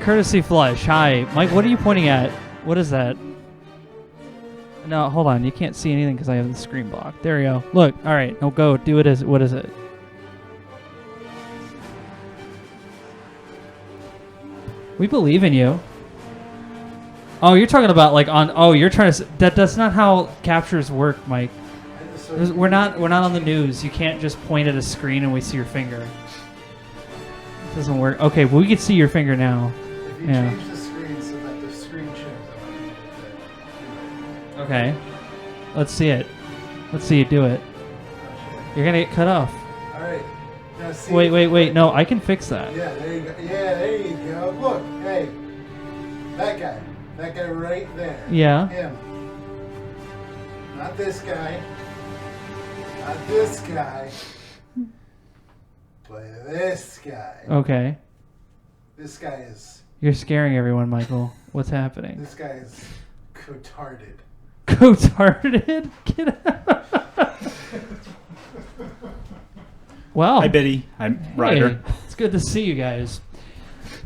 Courtesy flush. Hi. Mike, what are you pointing at? What is that? No, hold on. You can't see anything because I have the screen blocked. There you go. Look. All right. No, go. Do it. What is it? We believe in you. Oh, you're talking about like on... Oh, you're trying to... That's not how captures work, Mike. We're not on the news. You can't just point at a screen and we see your finger. It doesn't work. Okay, well, we can see your finger now. If you change the screen so that the screen shows up. Okay. Let's see it. Let's see you do it. You're going to get cut off. All right. Now see Wait. No, I can fix that. Yeah, there you go. Yeah, there you go. Look, hey. That guy. That guy right there. Yeah. Him. Not this guy. Not this guy. But this guy. Okay. This guy is... You're scaring everyone, Michael. What's happening? This guy is KOTORed. KOTORed? Get out. Well. Hi, Biddy. I'm Ryder. Hey, it's good to see you guys.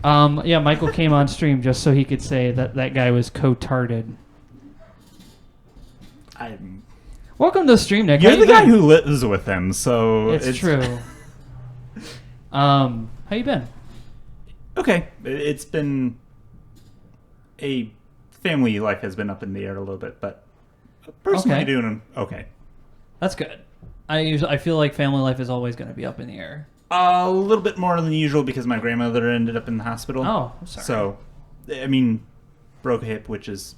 Yeah, Michael came on stream just so he could say that guy was KOTORed. Welcome to the stream, Nick. You're the guy who lives with him, so it's true. How you been? Okay, it's been family life has been up in the air a little bit, but personally doing okay. That's good. I feel like family life is always going to be up in the air. A little bit more than usual because my grandmother ended up in the hospital. Oh, I'm sorry. So, I mean, broke a hip, which is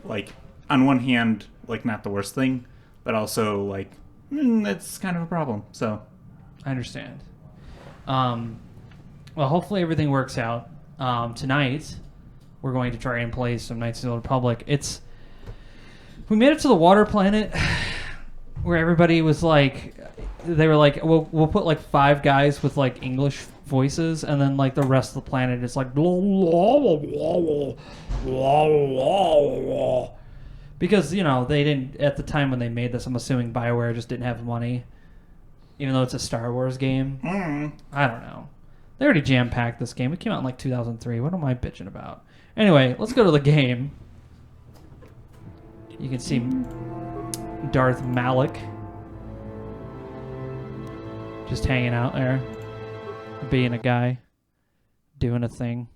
like on one hand like not the worst thing, but also like it's kind of a problem. So, I understand. Well, hopefully everything works out. Tonight, we're going to try and play some Knights of the Old Republic. We made it to the water planet where everybody was like, they were like, we'll put like 5 guys with like English voices, and then like the rest of the planet is like, because, you know, they didn't, at the time when they made this, I'm assuming BioWare just didn't have money, even though it's a Star Wars game. I don't know. They already jam-packed this game. It came out in like 2003. What am I bitching about? Anyway, let's go to the game. You can see Darth Malik just hanging out there, being a guy, doing a thing.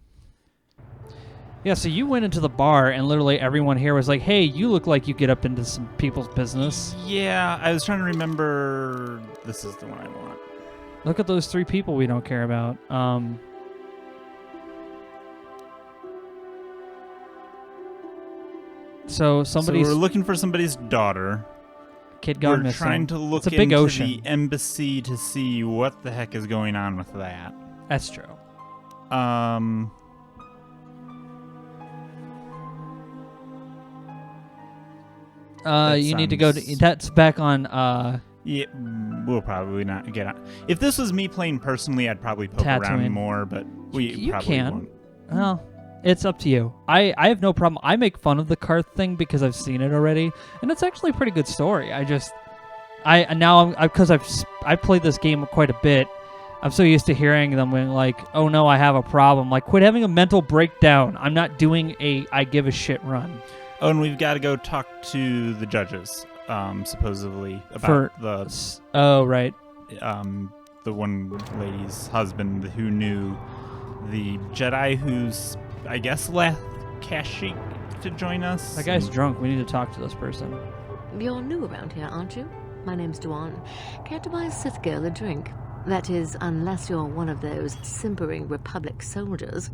Yeah, so you went into the bar and literally everyone here was like, hey, you look like you get up into some people's business. Yeah, I was trying to remember. This is the one I want. Look at those 3 people we don't care about. So we're looking for somebody's daughter. Kid gone missing. We're trying to look into the embassy to see what the heck is going on with that. That's true. You need to go to... That's back on... Yeah, we'll probably not get on. If this was me playing personally, I'd probably poke Tatooine. around more, but you probably can. won't. Well, it's up to you. I have no problem. I make fun of the Karth thing because I've seen it already, and it's actually a pretty good story. Because I've played this game quite a bit, I'm so used to hearing them when like, oh no, I have a problem. Like, quit having a mental breakdown. I'm not doing a I give a shit run. Oh, and we've got to go talk to the judges, supposedly, about Oh, right. The one lady's husband who knew the Jedi who's, I guess, left Kashyyyk to join us. That guy's drunk. We need to talk to this person. You're new around here, aren't you? My name's Duan. Care to buy a Sith girl a drink? That is, unless you're one of those simpering Republic soldiers.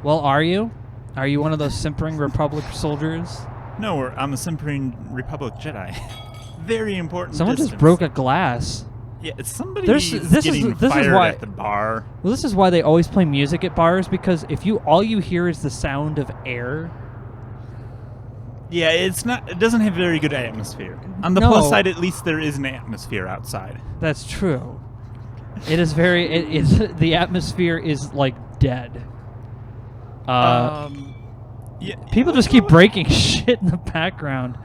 Well, are you? Are you one of those simpering Republic soldiers? No, I'm a simpering Republic Jedi. Very important. Someone just broke a glass. Yeah, it's somebody getting fired at the bar. Well, this is why they always play music at bars, because if all you hear is the sound of air. Yeah, it doesn't have very good atmosphere. On the plus side, at least there is an atmosphere outside. That's true. It is the atmosphere is like dead. Yeah, people just keep breaking shit in the background.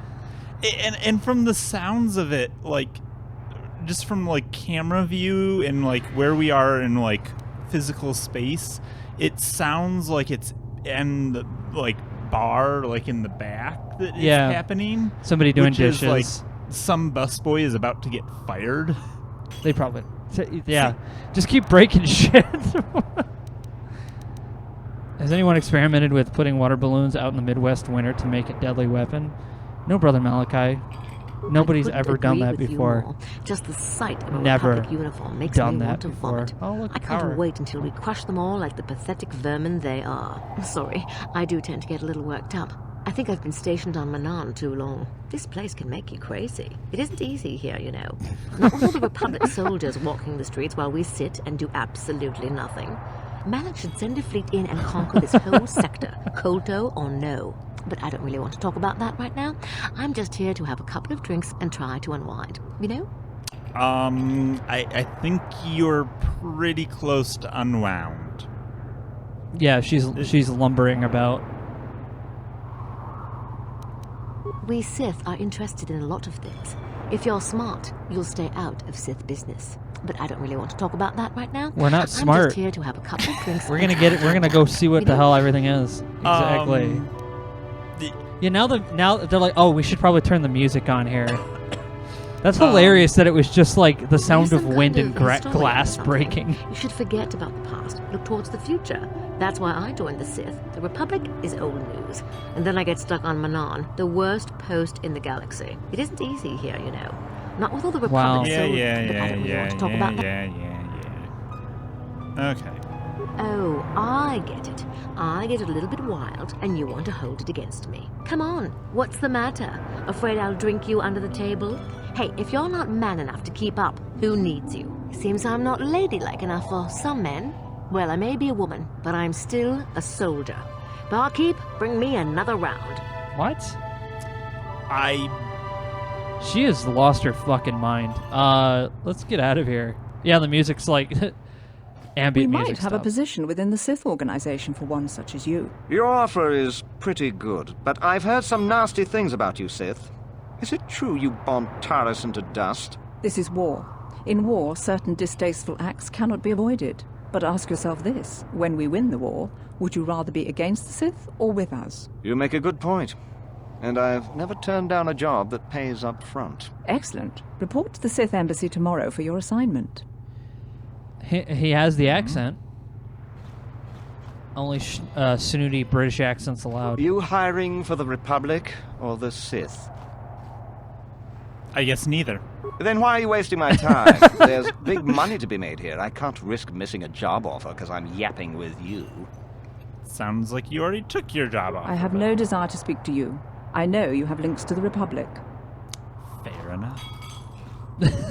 And from the sounds of it, like, just from like camera view and like where we are in like physical space, it sounds like it's in the like bar like in the back that is happening. Somebody doing which dishes. Is, like some busboy is about to get fired. They probably. Yeah. Just keep breaking shit. Has anyone experimented with putting water balloons out in the Midwest winter to make a deadly weapon? No, Brother Malachi. Nobody's ever done that before. Just the sight of a Never Republic uniform makes done me that want to before. vomit. Oh, look, I can't power. wait until we crush them all like the pathetic vermin they are. Sorry, I do tend to get a little worked up. I think I've been stationed on Manan too long. This place can make you crazy. It isn't easy here, you know. Not with all the Republic soldiers walking the streets while we sit and do absolutely nothing. Malak should send a fleet in and conquer this whole sector, KOTOR or no. But I don't really want to talk about that right now. I'm just here to have a couple of drinks and try to unwind, you know? I think you're pretty close to unwound. Yeah, she's lumbering about. We Sith are interested in a lot of things. If you're smart, you'll stay out of Sith business. But I don't really want to talk about that right now. We're not I'm smart. just here to have a couple of drinks. We're gonna get it. We're gonna go see what the hell everything is. Exactly. Yeah, now they're like, oh, we should probably turn the music on here. That's hilarious that it was just like the sound of wind and glass breaking. You should forget about the past. Look towards the future. That's why I joined the Sith. The Republic is old news. And then I get stuck on Manan, the worst post in the galaxy. It isn't easy here, you know. Not with all the Republic soldiers, but I don't really want to talk about that. Okay. Oh, I get it. I get a little bit wild, and you want to hold it against me. Come on, what's the matter? Afraid I'll drink you under the table? Hey, if you're not man enough to keep up, who needs you? Seems I'm not ladylike enough for some men. Well, I may be a woman, but I'm still a soldier. Barkeep, bring me another round. What? She has lost her fucking mind. Let's get out of here. Yeah, the music's like ambient We music might have a position within the Sith organization for one such as you. Your offer is pretty good, but I've heard some nasty things about you, Sith. Is it true you bombed Taris into dust? This is war. In war, certain distasteful acts cannot be avoided. But ask yourself this, when we win the war, would you rather be against the Sith or with us? You make a good point. And I've never turned down a job that pays up front. Excellent. Report to the Sith Embassy tomorrow for your assignment. He has the accent. Only snooty British accents allowed. You hiring for the Republic or the Sith? I guess neither. Then why are you wasting my time? There's big money to be made here. I can't risk missing a job offer because I'm yapping with you. Sounds like you already took your job off. I have no desire to speak to you. I know you have links to the Republic. Fair enough. That's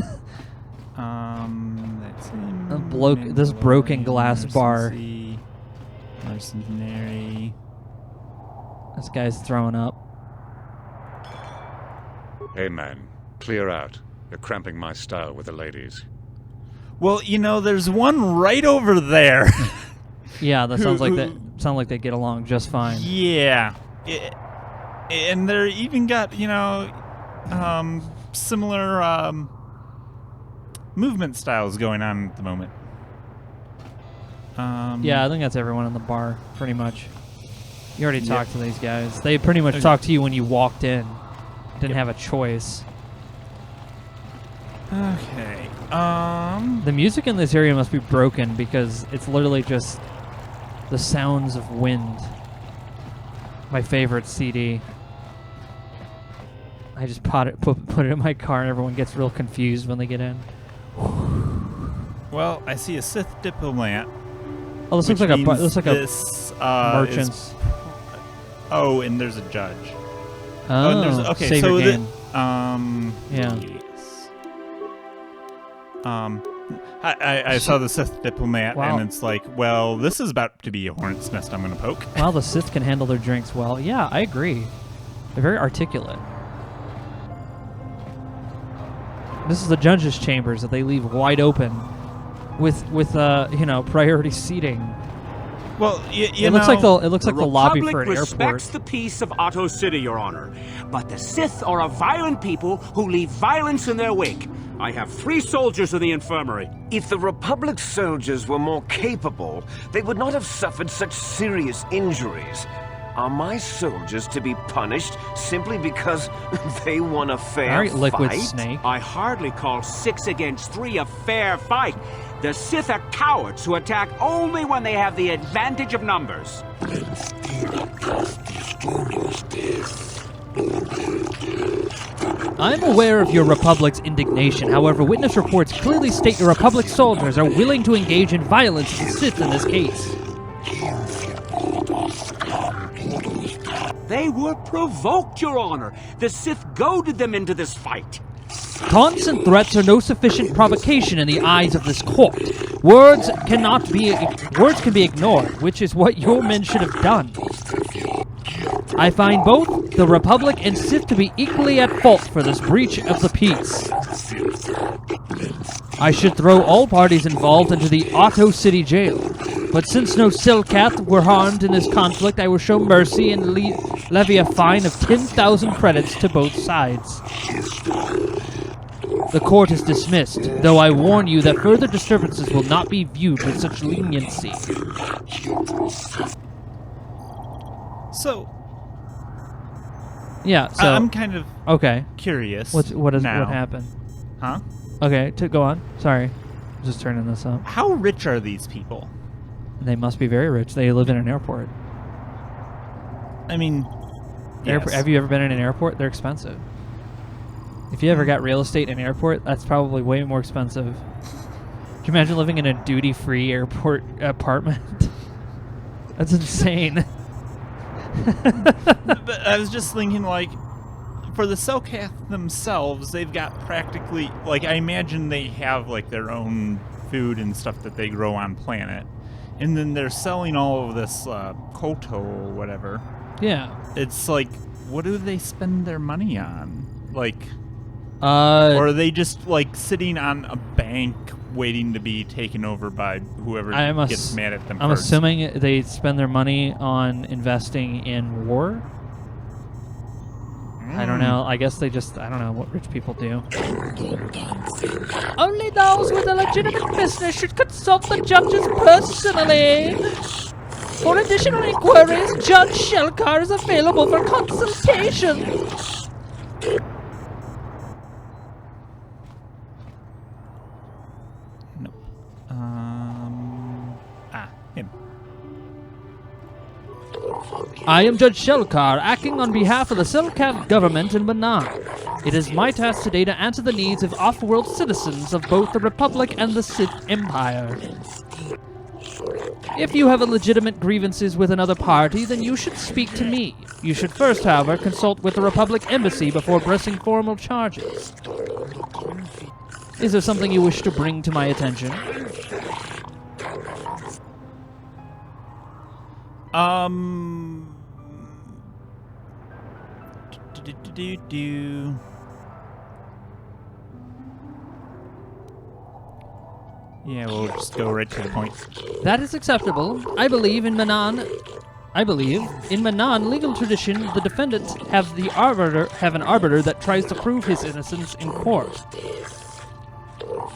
This broken glass bar. Mercenary. This guy's throwing up. Hey man, clear out. You're cramping my style with the ladies. Well, you know, there's one right over there. Yeah, that sounds like they get along just fine. Yeah. And they're even got, you know, similar movement styles going on at the moment. Yeah, I think that's everyone in the bar, pretty much. You already talked to these guys. They pretty much talked to you when you walked in. Didn't have a choice. Okay. The music in this area must be broken because it's literally just the sounds of wind. My favorite CD. I just put it in my car and everyone gets real confused when they get in. Well, I see a Sith diplomat. Oh, this looks like a merchant's. Oh, and there's a judge. Oh, and there's, okay, save so your game. Yeah. Yes. I saw the Sith diplomat, Wow. and it's like, well, this is about to be a hornet's nest I'm going to poke. Wow, the Sith can handle their drinks well. Yeah, I agree. They're very articulate. This is the judges' chambers that they leave wide open with priority seating. Well, It looks like the lobby for an Republic respects airport. the peace of Otto City, Your Honor. But the Sith are a violent people who leave violence in their wake. I have 3 soldiers in the infirmary. If the Republic soldiers were more capable, they would not have suffered such serious injuries. Are my soldiers to be punished simply because they won a fair All right, Liquid fight? Snake. I hardly call 6 against 3 a fair fight. The Sith are cowards who attack only when they have the advantage of numbers. I'm aware of your Republic's indignation. However, witness reports clearly state your Republic soldiers are willing to engage in violence as the Sith in this case. They were provoked, Your Honor. The Sith goaded them into this fight. Taunts and threats are no sufficient provocation in the eyes of this court. Words can be ignored, which is what your men should have done. I find both the Republic and Sith to be equally at fault for this breach of the peace. I should throw all parties involved into the Otto City jail. But since no Selkath were harmed in this conflict, I will show mercy and levy a fine of 10,000 credits to both sides. The court is dismissed, though I warn you that further disturbances will not be viewed with such leniency. So, Yeah, so... I'm kind of okay. curious. What now. happened? Huh? Okay, go on. Sorry. Just turning this up. How rich are these people? They must be very rich. They live in an airport. I mean, yes. Have you ever been in an airport? They're expensive. If you ever got real estate in an airport, that's probably way more expensive. Can you imagine living in a duty-free airport apartment? That's insane. But I was just thinking, like, for the Selkath themselves, they've got practically, like, I imagine they have, like, their own food and stuff that they grow on planet. And then they're selling all of this KOTOR or whatever. Yeah. It's like, what do they spend their money on? Like, or are they just, like, sitting on a bank waiting to be taken over by whoever gets mad at them I'm first? assuming they spend their money on investing in war. I don't know. I guess I don't know what rich people do. Only those with a legitimate business should consult the judges personally. For additional inquiries, Judge Shelkar is available for consultation. Nope. Him. I am Judge Shelkar, acting on behalf of the Selkath government in Manan. It is my task today to answer the needs of off-world citizens of both the Republic and the Sith Empire. If you have legitimate grievances with another party, then you should speak to me. You should first, however, consult with the Republic Embassy before pressing formal charges. Is there something you wish to bring to my attention? Yeah, we'll just go right to the point. That is acceptable. I believe in Manan, legal tradition, the defendants have an arbiter that tries to prove his innocence in court.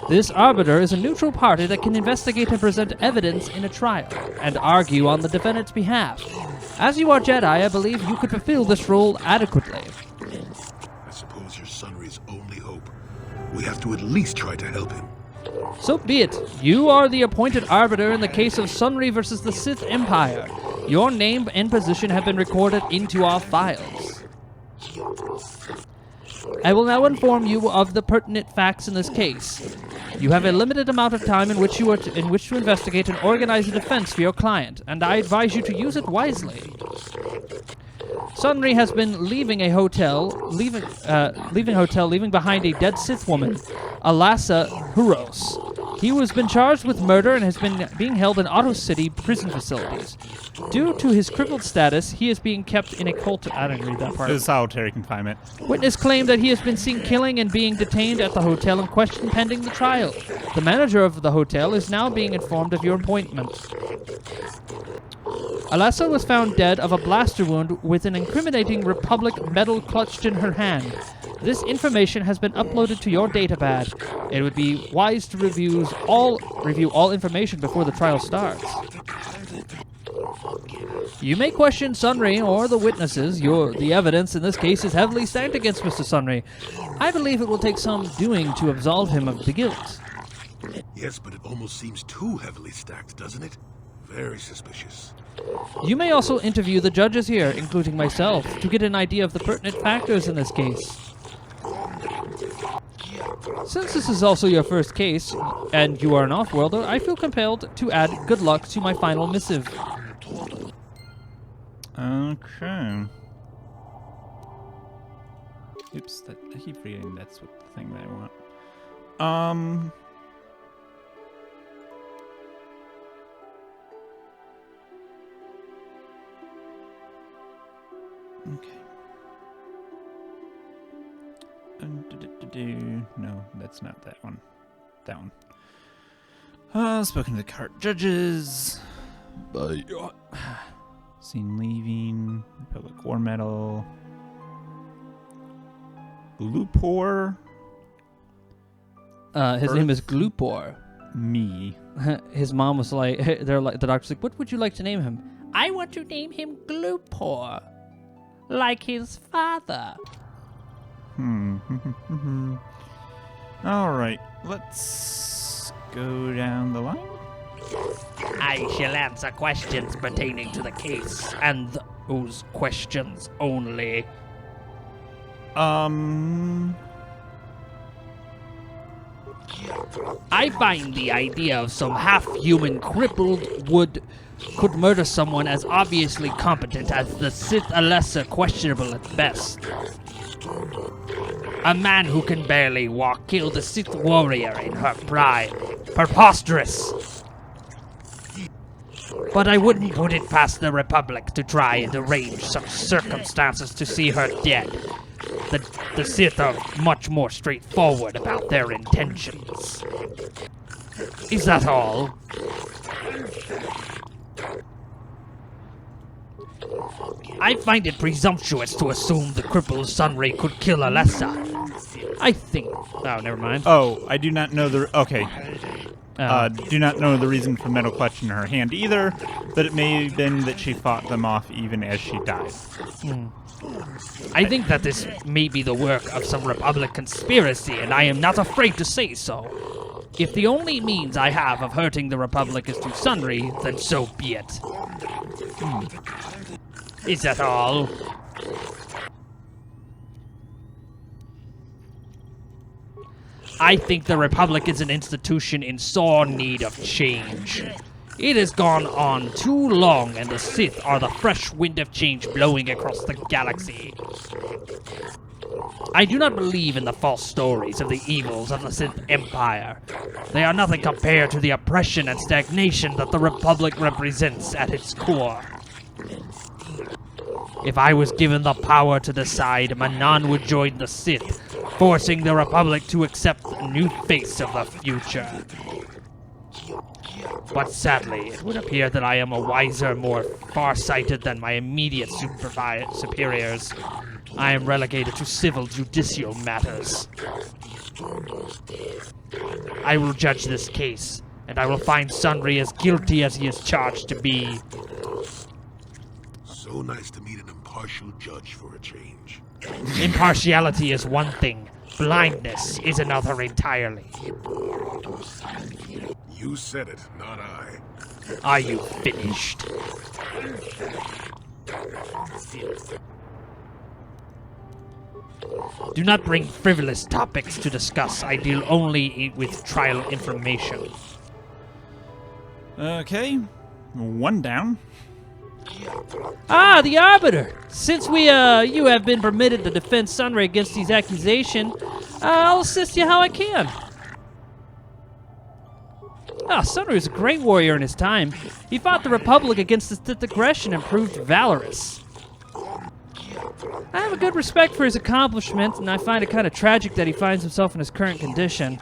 This arbiter is a neutral party that can investigate and present evidence in a trial, and argue on the defendant's behalf. As you are Jedi, I believe you could fulfill this role adequately. I suppose you're Sunry's only hope. We have to at least try to help him. So be it. You are the appointed arbiter in the case of Sunry versus the Sith Empire. Your name and position have been recorded into our files. I will now inform you of the pertinent facts in this case. You have a limited amount of time in which to investigate and organize a defense for your client, and I advise you to use it wisely. Sunry has been leaving behind a dead Sith woman, Alassa Huros. He has been charged with murder and has been being held in Otto City prison facilities. Due to his crippled status, he is being kept in a I didn't read that part. It was solitary confinement. Witness claimed that he has been seen killing and being detained at the hotel in question pending the trial. The manager of the hotel is now being informed of your appointment. Alessa was found dead of a blaster wound with an incriminating Republic medal clutched in her hand. This information has been uploaded to your database. It would be wise to review all information before the trial starts. You may question Sunry or the witnesses. The evidence in this case is heavily stacked against Mr. Sunry. I believe it will take some doing to absolve him of the guilt. Yes, but it almost seems too heavily stacked, doesn't it? Very suspicious. You may also interview the judges here, including myself, to get an idea of the pertinent factors in this case. Since this is also your first case, and you are an off-worlder, I feel compelled to add good luck to my final missive. Okay. Oops, I keep forgetting that's what the thing that I want. Okay. No, that's not that one. That one. Spoken to the cart judges. Seen leaving. Public War Medal. Glupor. His name is Glupor. Me. His mom was like, the doctor's like, what would you like to name him? I want to name him Glupor. Like his father. Alright, let's go down the line. I shall answer questions pertaining to the case, and those questions only. I find the idea of some half-human crippled could murder someone as obviously competent as the Sith Alessa questionable at best. A man who can barely walk killed a Sith warrior in her pride. Preposterous! But I wouldn't put it past the Republic to try and arrange such circumstances to see her dead. The Sith are much more straightforward about their intentions. Is that all? I find it presumptuous to assume the crippled Sunray could kill Alessa. I think... Oh, never mind. Oh, I do not know the... Okay. Do not know the reason for metal clutch in her hand either, but it may have been that she fought them off even as she died. I think that this may be the work of some Republic conspiracy, and I am not afraid to say so. If the only means I have of hurting the Republic is through Sunry, then so be it. Is that all? I think the Republic is an institution in sore need of change. It has gone on too long, and the Sith are the fresh wind of change blowing across the galaxy. I do not believe in the false stories of the evils of the Sith Empire. They are nothing compared to the oppression and stagnation that the Republic represents at its core. If I was given the power to decide, Manan would join the Sith, forcing the Republic to accept a new face of the future. But sadly, it would appear that I am a wiser, more far-sighted than my immediate superiors. I am relegated to civil judicial matters. I will judge this case, and I will find Sunry as guilty as he is charged to be. So nice to meet an impartial judge for a change. Impartiality is one thing. Blindness is another entirely. You said it, not I. Are you finished? Do not bring frivolous topics to discuss. I deal only with trial information. Okay, one down. Ah, the Arbiter! Since you have been permitted to defend Sunray against these accusations, I'll assist you how I can. Ah, Sunray was a great warrior in his time. He fought the Republic against the Sith aggression and proved valorous. I have a good respect for his accomplishments, and I find it kind of tragic that he finds himself in his current condition.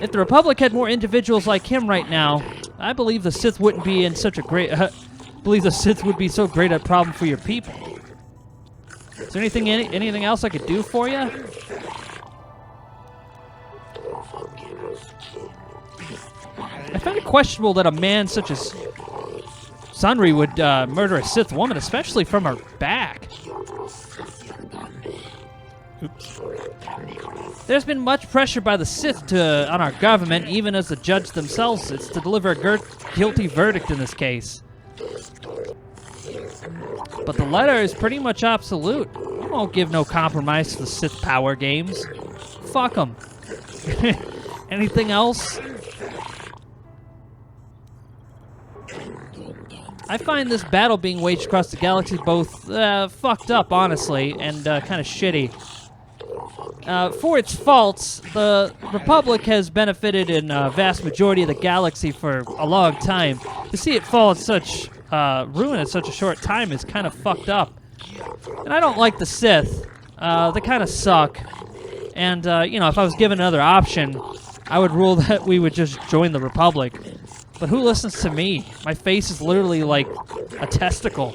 If the Republic had more individuals like him right now, I believe the Sith wouldn't be in such a great... believe the Sith would be so great a problem for your people. Is there anything else I could do for you? I find it questionable that a man such as Sunry would murder a Sith woman, especially from her back. Oops. There's been much pressure by the Sith on our government, even as the judge themselves, it's to deliver a guilty verdict in this case. But the letter is pretty much absolute. We won't give no compromise to the Sith power games. Fuck them. Anything else? I find this battle being waged across the galaxy both fucked up, honestly, and kind of shitty. For its faults, the Republic has benefited in a vast majority of the galaxy for a long time. To see it fall in such ruin in such a short time is kind of fucked up. And I don't like the Sith. They kind of suck. And, you know, if I was given another option, I would rule that we would just join the Republic. But who listens to me? My face is literally like a testicle.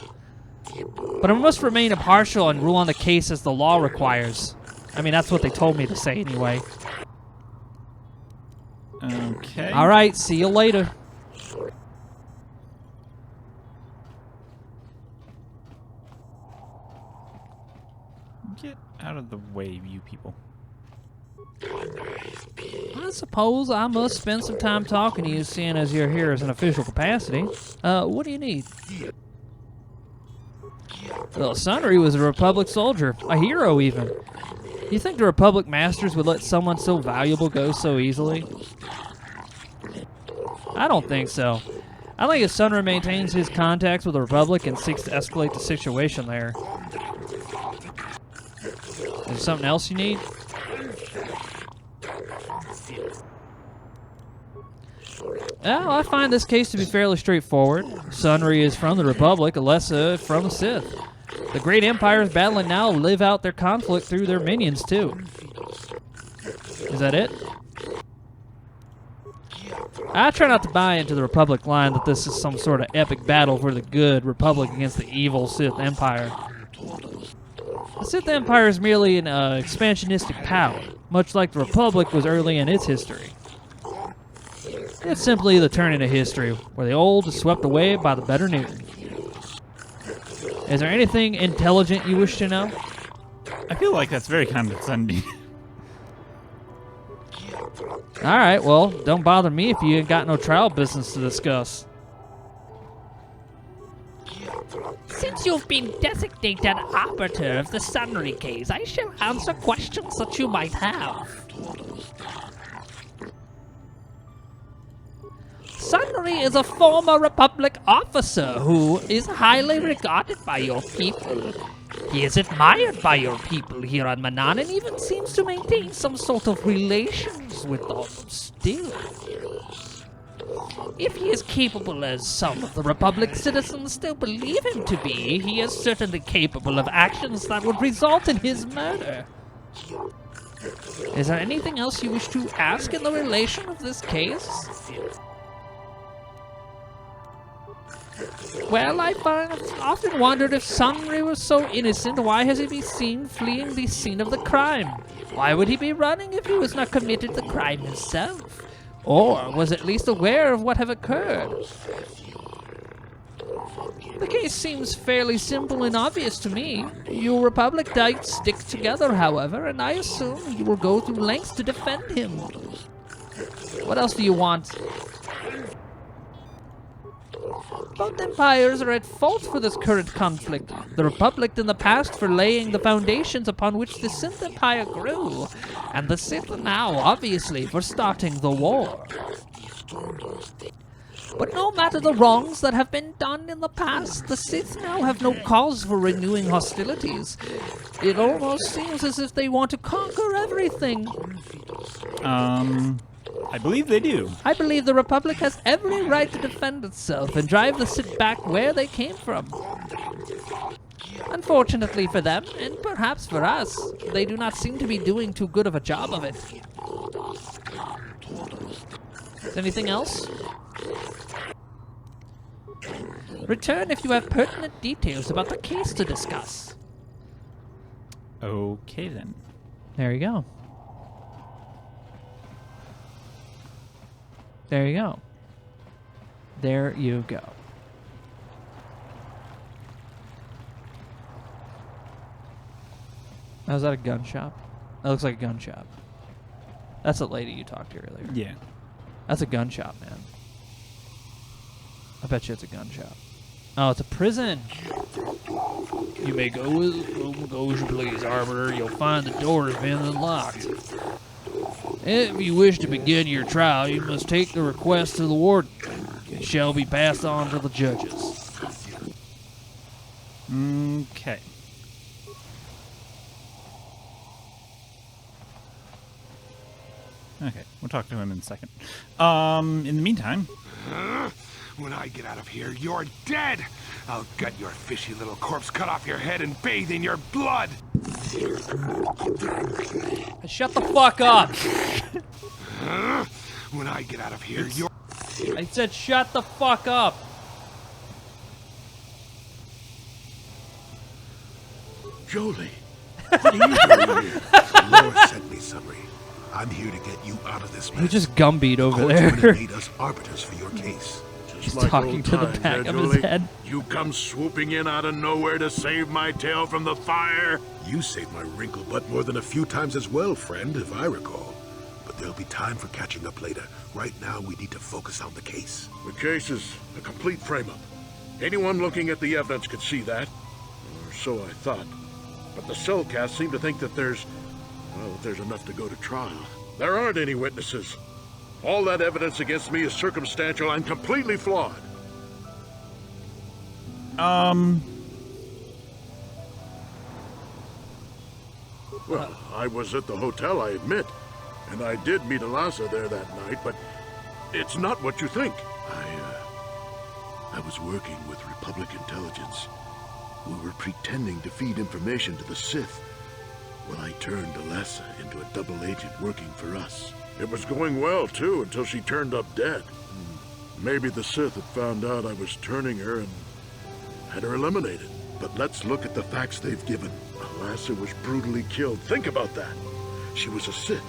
But I must remain impartial and rule on the case as the law requires. I mean, that's what they told me to say anyway. Okay. All right, see you later. Get out of the way, you people. I suppose I must spend some time talking to you, seeing as you're here as an official capacity. What do you need? Well, Sunry was a Republic soldier, a hero even. You think the Republic masters would let someone so valuable go so easily? I don't think so. I think if Sunry maintains his contacts with the Republic and seeks to escalate the situation there. Is there something else you need? Well, I find this case to be fairly straightforward. Sunry is from the Republic, Alessa from the Sith. The great empires battling now live out their conflict through their minions, too. Is that it? I try not to buy into the Republic line that this is some sort of epic battle for the good Republic against the evil Sith Empire. The Sith Empire is merely an expansionistic power, much like the Republic was early in its history. It's simply the turning of history, where the old is swept away by the better new. Is there anything intelligent you wish to know? I feel like that's very condescending. Alright, well, don't bother me if you ain't got no trial business to discuss. Since you've been designated arbiter of the Sunry case, I shall answer questions that you might have. Sunry is a former Republic officer who is highly regarded by your people. He is admired by your people here on Manan and even seems to maintain some sort of relations with them still. If he is capable as some of the Republic citizens still believe him to be, he is certainly capable of actions that would result in his murder. Is there anything else you wish to ask in the relation of this case? Well, I've often wondered if Sunry was so innocent, why has he been seen fleeing the scene of the crime? Why would he be running if he was not committed the crime himself? Or was at least aware of what have occurred? The case seems fairly simple and obvious to me. You Republicites stick together, however, and I assume you will go through lengths to defend him. What else do you want? Both empires are at fault for this current conflict. The Republic in the past for laying the foundations upon which the Sith Empire grew, and the Sith now, obviously, for starting the war. But no matter the wrongs that have been done in the past, the Sith now have no cause for renewing hostilities. It almost seems as if they want to conquer everything. I believe they do. I believe the Republic has every right to defend itself and drive the Sith back where they came from. Unfortunately for them, and perhaps for us, they do not seem to be doing too good of a job of it. Is anything else? Return if you have pertinent details about the case to discuss. Okay, then. There you go. There you go. There you go. Oh, is that a gun shop? That looks like a gun shop. That's the lady you talked to earlier. Yeah. That's a gun shop, man. I bet you it's a gun shop. Oh, it's a prison. You may go as you please, Arbiter. You'll find the doors being unlocked. If you wish to begin your trial, you must take the request to the warden. It shall be passed on to the judges. Okay. Okay, we'll talk to him in a second. In the meantime... When I get out of here, you're dead! I'll gut your fishy little corpse, cut off your head, and bathe in your blood! Shut the fuck up! When I get out of here, you're... I said shut the fuck up! Jolie, what are you doing here? Lord sent me, Summary. I'm here to get you out of this mess. He just Gumbeat over Court's there. made us arbiters for your case. He's talking to the back of his head. You come swooping in out of nowhere to save my tail from the fire. You saved my wrinkle butt more than a few times as well, friend, if I recall. But there'll be time for catching up later. Right now, we need to focus on the case. The case is a complete frame-up. Anyone looking at the evidence could see that. Or so I thought. But the cellcast seem to think that there's enough to go to trial. There aren't any witnesses. All that evidence against me is circumstantial and completely flawed. Well, I was at the hotel, I admit. And I did meet Alasa there that night, but it's not what you think. I was working with Republic intelligence. We were pretending to feed information to the Sith. Well, I turned Alasa into a double agent working for us. It was going well, too, until she turned up dead. Maybe the Sith had found out I was turning her and had her eliminated. But let's look at the facts they've given. Alasa was brutally killed. Think about that. She was a Sith,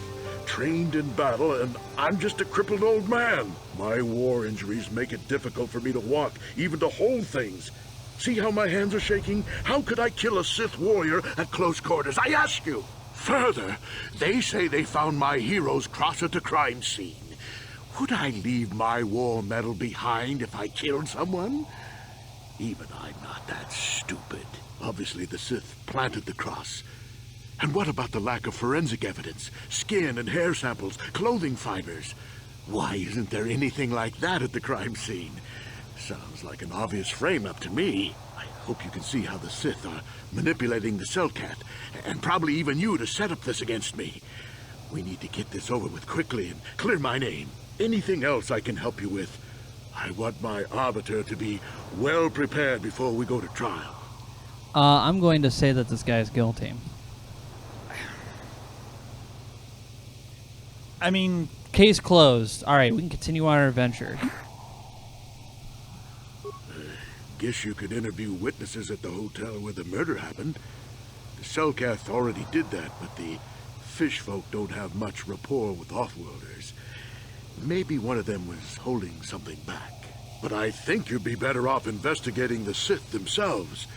trained in battle, and I'm just a crippled old man. My war injuries make it difficult for me to walk, even to hold things. See how my hands are shaking? How could I kill a Sith warrior at close quarters? I ask you! Further, they say they found my heroes cross at the crime scene. Would I leave my war medal behind if I killed someone? Even I'm not that stupid. Obviously, the Sith planted the cross. And what about the lack of forensic evidence? Skin and hair samples, clothing fibers. Why isn't there anything like that at the crime scene? Sounds like an obvious frame-up to me. I hope you can see how the Sith are manipulating the Cellcat, and probably even you to set up this against me. We need to get this over with quickly and clear my name. Anything else I can help you with? I want my arbiter to be well prepared before we go to trial. I'm going to say that this guy is guilty. I mean... Case closed. All right, we can continue on our adventure. Guess you could interview witnesses at the hotel where the murder happened. The Cellcath already did that, but the fish folk don't have much rapport with Offworlders. Maybe one of them was holding something back. But I think you'd be better off investigating the Sith themselves.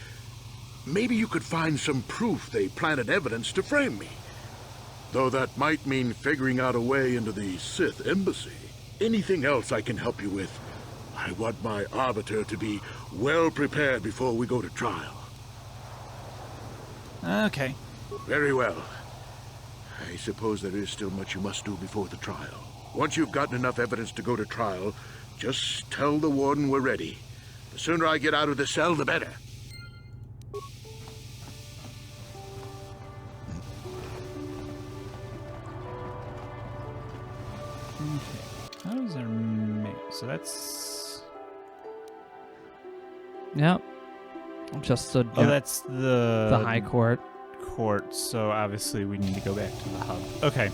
Maybe you could find some proof they planted evidence to frame me. Though that might mean figuring out a way into the Sith embassy. Anything else I can help you with? I want my arbiter to be well prepared before we go to trial. Okay. Very well. I suppose there is still much you must do before the trial. Once you've gotten enough evidence to go to trial, just tell the warden we're ready. The sooner I get out of the cell, the better. Okay. How is our mail? So that's... Yep. Just the... Oh, that's the High Court. Court, so obviously we need to go back to the hub. Okay.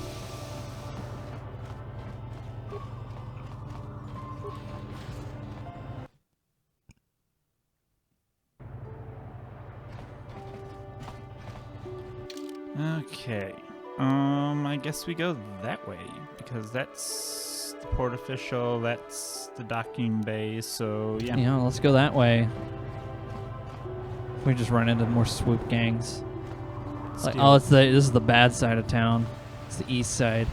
Okay. I guess we go that way because that's the port official, that's the docking bay, so yeah. Yeah, let's go that way. We just run into more swoop gangs. Like, oh, this is the bad side of town. It's the east side.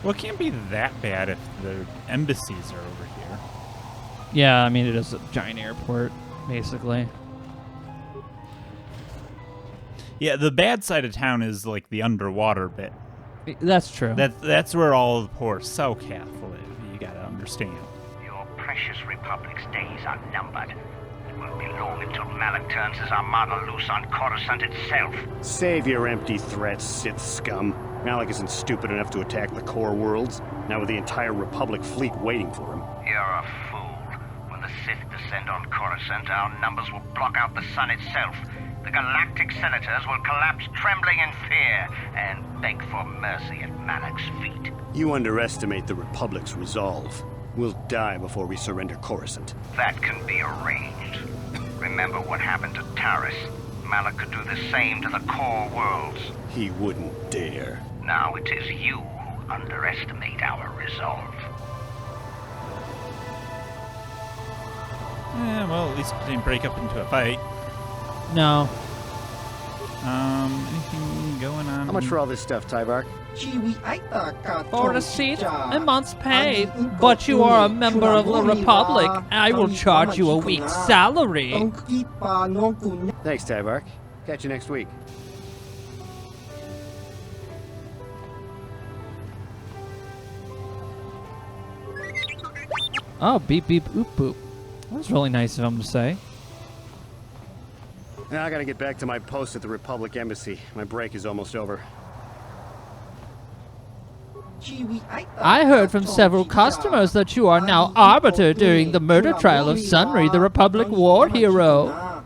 Well, it can't be that bad if the embassies are over here. Yeah, I mean, it is a giant airport, basically. Yeah, the bad side of town is like the underwater bit. That's true. That's where all the poor Southcath live. You gotta understand. Your precious Republic's days are numbered. It won't be long until Malak turns his armada loose on Coruscant itself. Save your empty threats, Sith scum. Malak isn't stupid enough to attack the core worlds, now with the entire Republic fleet waiting for him. You're a fool. When the Sith descend on Coruscant, our numbers will block out the sun itself. The galactic senators will collapse trembling in fear and beg for mercy at Malak's feet. You underestimate the Republic's resolve. We'll die before we surrender Coruscant. That can be arranged. Remember what happened to Taris. Malak could do the same to the core worlds. He wouldn't dare. Now it is you who underestimate our resolve. Yeah, well, at least we didn't break up into a fight. No. Anything going on? How much for all this stuff, Tyvark? For a seat, a month's pay. But you are a member of the Republic. I will charge you a week's salary. Thanks, Tyvark. Catch you next week. Oh, beep beep oop boop. That was really nice of him to say. Now I gotta get back to my post at the Republic Embassy. My break is almost over. I heard from several customers that you are now arbiter during the murder trial of Sunry, the Republic war hero.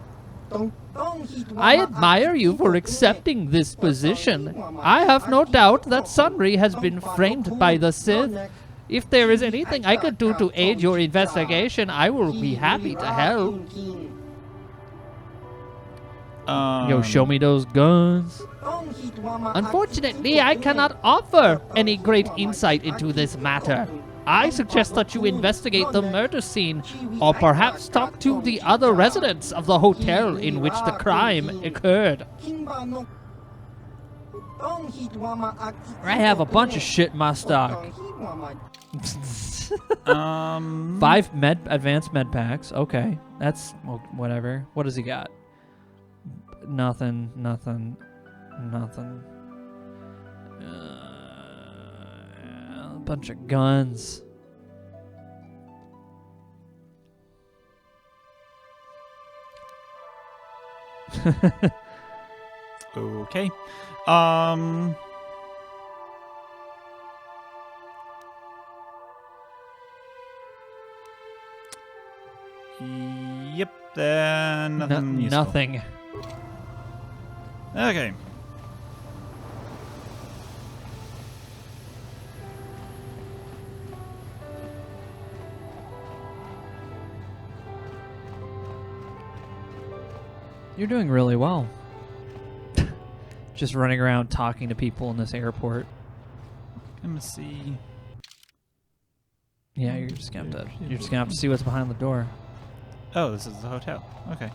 I admire you for accepting this position. I have no doubt that Sunry has been framed by the Sith. If there is anything I could do to aid your investigation, I will be happy to help. Yo, show me those guns. Unfortunately, I cannot offer any great insight into this matter. I suggest that you investigate the murder scene, or perhaps talk to the other residents of the hotel in which the crime occurred. I have a bunch of shit in my stock. 5 advanced med packs. Okay, that's well, whatever. What does he got? Nothing. A bunch of guns. Okay. Yep, nothing useful. Nothing. Okay. You're doing really well. Just running around talking to people in this airport. Let me see. Yeah, you're just gonna have to see what's behind the door. Oh, this is the hotel. Okay.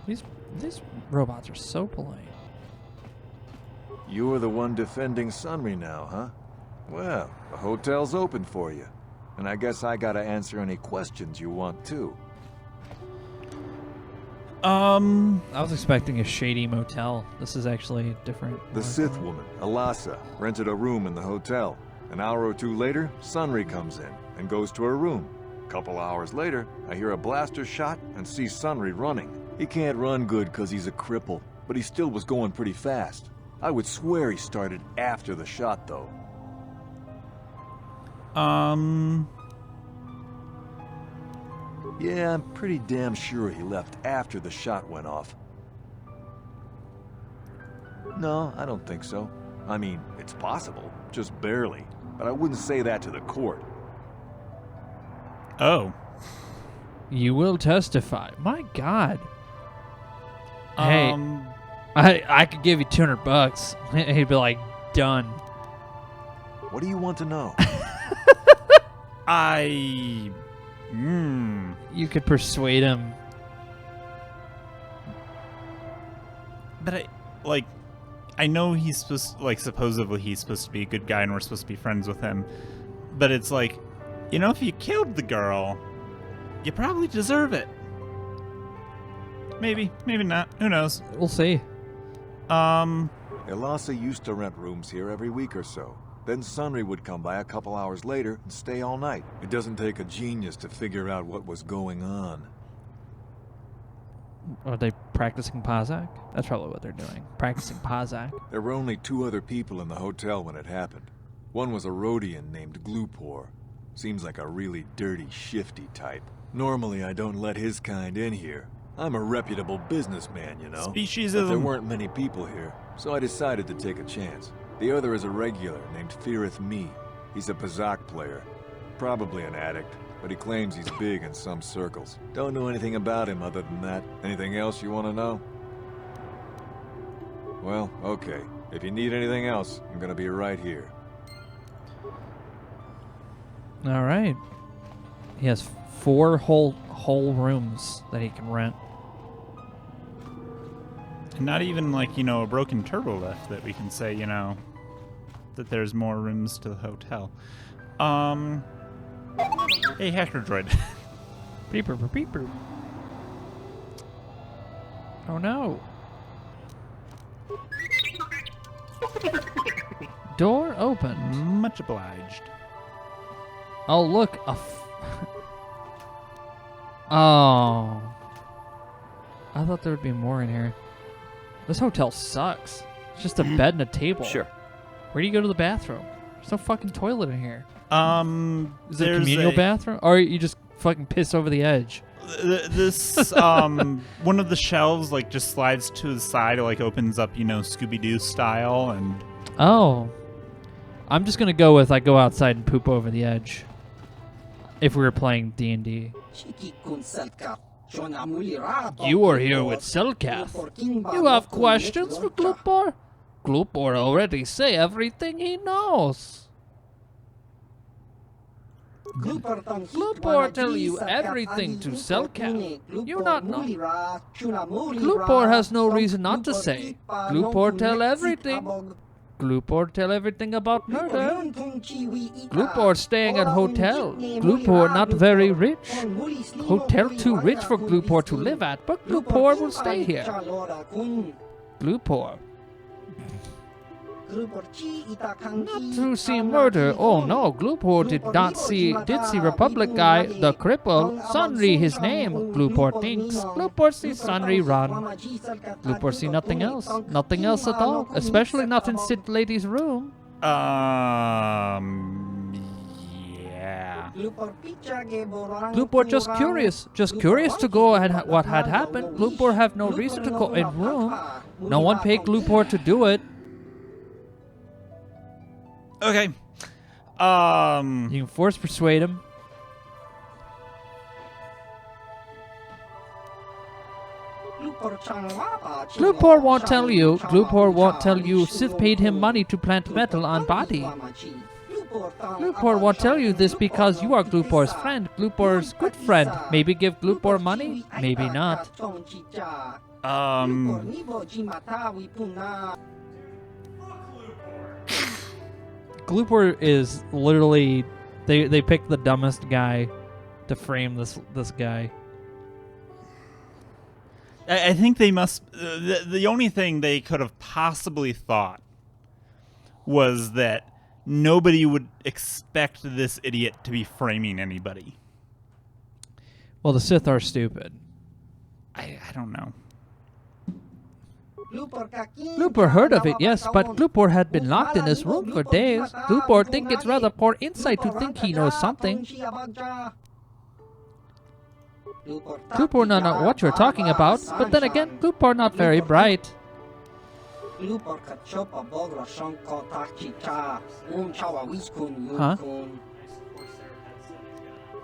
These robots are so polite. You're the one defending Sunry now, huh? Well, the hotel's open for you. And I guess I gotta answer any questions you want too. I was expecting a shady motel. This is actually different. The Sith woman, Alasa, rented a room in the hotel. An hour or two later, Sunry comes in and goes to her room. A couple hours later, I hear a blaster shot and see Sunry running. He can't run good because he's a cripple, but he still was going pretty fast. I would swear he started after the shot, though. Yeah, I'm pretty damn sure he left after the shot went off. No, I don't think so. I mean, it's possible, just barely. But I wouldn't say that to the court. Oh. You will testify. My God. Hey, I could give you $200. He'd be like, done. What do you want to know? You could persuade him. But I know he's supposed, supposedly he's supposed to be a good guy and we're supposed to be friends with him. But it's like, if you killed the girl, you probably deserve it. Maybe not. Who knows? We'll see. Elasa used to rent rooms here every week or so. Then Sunry would come by a couple hours later and stay all night. It doesn't take a genius to figure out what was going on. Are they practicing Pazak? That's probably what they're doing. Practicing Pazak. There were only 2 other people in the hotel when it happened. One was a Rhodian named Glupor. Seems like a really dirty, shifty type. Normally I don't let his kind in here. I'm a reputable businessman, you know. Speciesism. But there weren't many people here, so I decided to take a chance. The other is a regular named Feareth Me. He's a Pazak player. Probably an addict, but he claims he's big in some circles. Don't know anything about him other than that. Anything else you want to know? Well, okay. If you need anything else, I'm gonna be right here. All right. He has 4 whole rooms that he can rent. And not even a broken turbo lift that we can say, that there's more rooms to the hotel. Hey, hacker droid. Beeper, beeper. Oh no. Door opened. Much obliged. Oh, look. Oh. I thought there would be more in here. This hotel sucks. It's just a bed and a table. Sure. Where do you go to the bathroom? There's no fucking toilet in here. Is it a There's communal bathroom? Or you just fucking piss over the edge? This, one of the shelves, just slides to the side. It, opens up, Scooby-Doo style, and... Oh. I'm just gonna go with I go outside and poop over the edge. If we were playing D&D. You are here with Selkath. You have questions for Glupor? Glupor already say everything he knows. Glupor tell you everything to Selkath. You not know. Glupor has no reason not to say. Glupor tell everything. Glupor tell everything about murder. Glupor staying at hotel. Glupor not very rich. Hotel too rich for Glupor to live at, but Glupor will stay here. Glupor. Not to see murder. Oh no, Glupor did see Republic guy, the cripple. Sunry his name. Glupor thinks. Glupor sees Sunry run. Glupor see nothing else. Nothing else at all. Especially not in Sid Lady's room. Yeah. Glupor just curious. Just curious to go ahead what had happened. Glupor have no reason to go in room. No one paid Glupor to do it. Okay. You can force persuade him. Glupor won't tell you. Glupor won't tell you Sith paid him money to plant metal on body. Glupor won't tell you this because you are Glupor's friend. Glupor's good friend. Maybe give Glupor money? Maybe not. Glupor is literally they picked the dumbest guy to frame this guy. I think they must. The only thing they could have possibly thought was that nobody would expect this idiot to be framing anybody. Well, the Sith are stupid. I don't know. Glupor heard of it, yes, but Glupor had been locked in his room for days. Glupor think it's rather poor insight to think he knows something. Glupor not know what you're talking about, but then again, Glupor not very bright. Huh?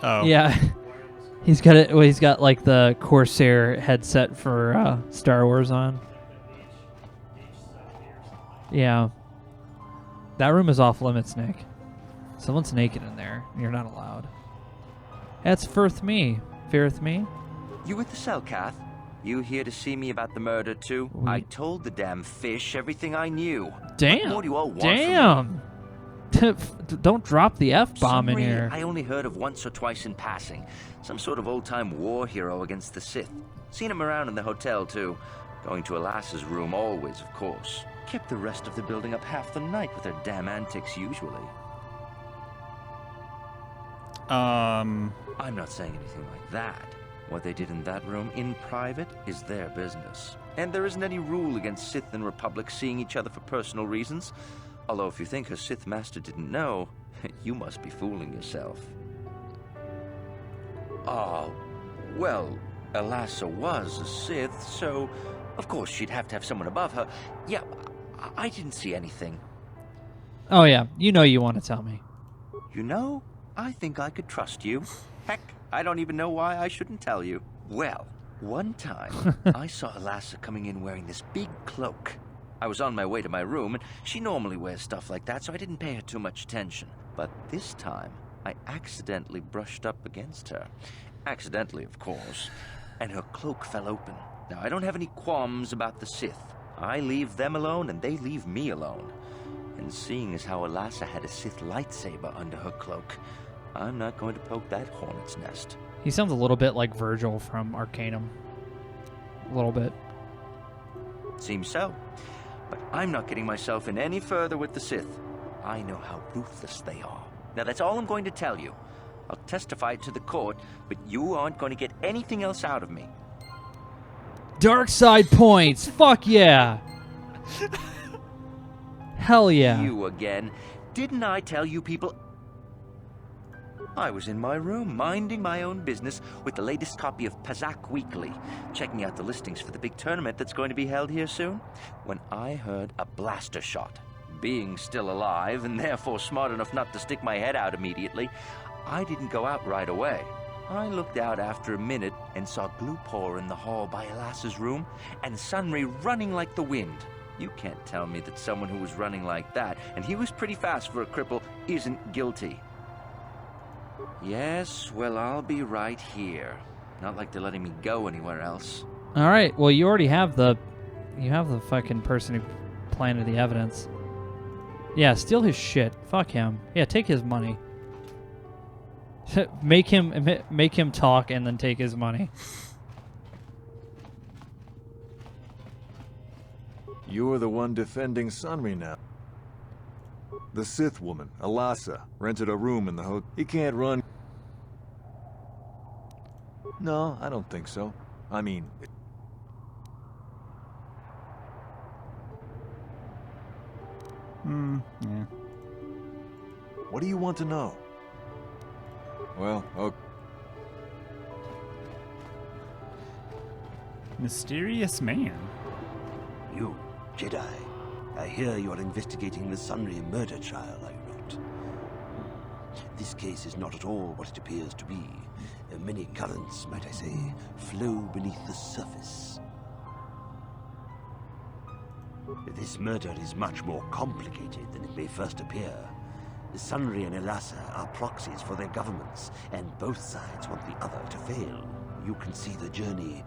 Oh. Yeah. He's got it. Well, he's got like the Corsair headset for Star Wars on. Yeah. That room is off limits, Nick. Someone's naked in there. You're not allowed. That's Firth me. Firth me? You with the cell, Kath? You here to see me about the murder, too? I told the damn fish everything I knew. Damn. What more do you all want Damn. Don't drop the F-bomb in Sunry, here. I only heard of once or twice in passing. Some sort of old-time war hero against the Sith. Seen him around in the hotel, too. Going to Alassa's room always, of course. Kept the rest of the building up half the night with their damn antics usually. I'm not saying anything like that. What they did in that room, in private, is their business. And there isn't any rule against Sith and Republic seeing each other for personal reasons. Although if you think her Sith master didn't know, you must be fooling yourself. Well, Alassa was a Sith, so of course she'd have to have someone above her. Yeah, I didn't see anything. Oh, yeah. You know you want to tell me. You know, I think I could trust you. Heck, I don't even know why I shouldn't tell you. Well, one time, I saw Alassa coming in wearing this big cloak. I was on my way to my room, and she normally wears stuff like that, so I didn't pay her too much attention. But this time, I accidentally brushed up against her. Accidentally, of course. And her cloak fell open. Now, I don't have any qualms about the Sith. I leave them alone, and they leave me alone. And seeing as how Alassa had a Sith lightsaber under her cloak, I'm not going to poke that hornet's nest. He sounds a little bit like Virgil from Arcanum. A little bit. Seems so. But I'm not getting myself in any further with the Sith. I know how ruthless they are. Now, that's all I'm going to tell you. I'll testify it to the court, but you aren't going to get anything else out of me. Dark side points. Fuck yeah. Hell yeah. You again. Didn't I tell you people... I was in my room, minding my own business with the latest copy of Pazak Weekly, checking out the listings for the big tournament that's going to be held here soon, when I heard a blaster shot. Being still alive, and therefore smart enough not to stick my head out immediately, I didn't go out right away. I looked out after a minute and saw Glupor in the hall by Alassa's room, and Sunry running like the wind. You can't tell me that someone who was running like that, and he was pretty fast for a cripple, isn't guilty. Yes, well, I'll be right here. Not like they're letting me go anywhere else. All right. Well, you already have the... You have the fucking person who planted the evidence. Yeah, steal his shit. Fuck him. Yeah, take his money. make him talk and then take his money. You're the one defending Sunry now. The Sith woman, Alassa, rented a room in the hotel. He can't run. No, I don't think so. I mean... Yeah. What do you want to know? Well, okay. Mysterious man. You, Jedi. I hear you are investigating the Sunry murder trial, are you not? This case is not at all what it appears to be. Many currents, might I say, flow beneath the surface. This murder is much more complicated than it may first appear. Sunry and Alassa are proxies for their governments, and both sides want the other to fail. You can see the journey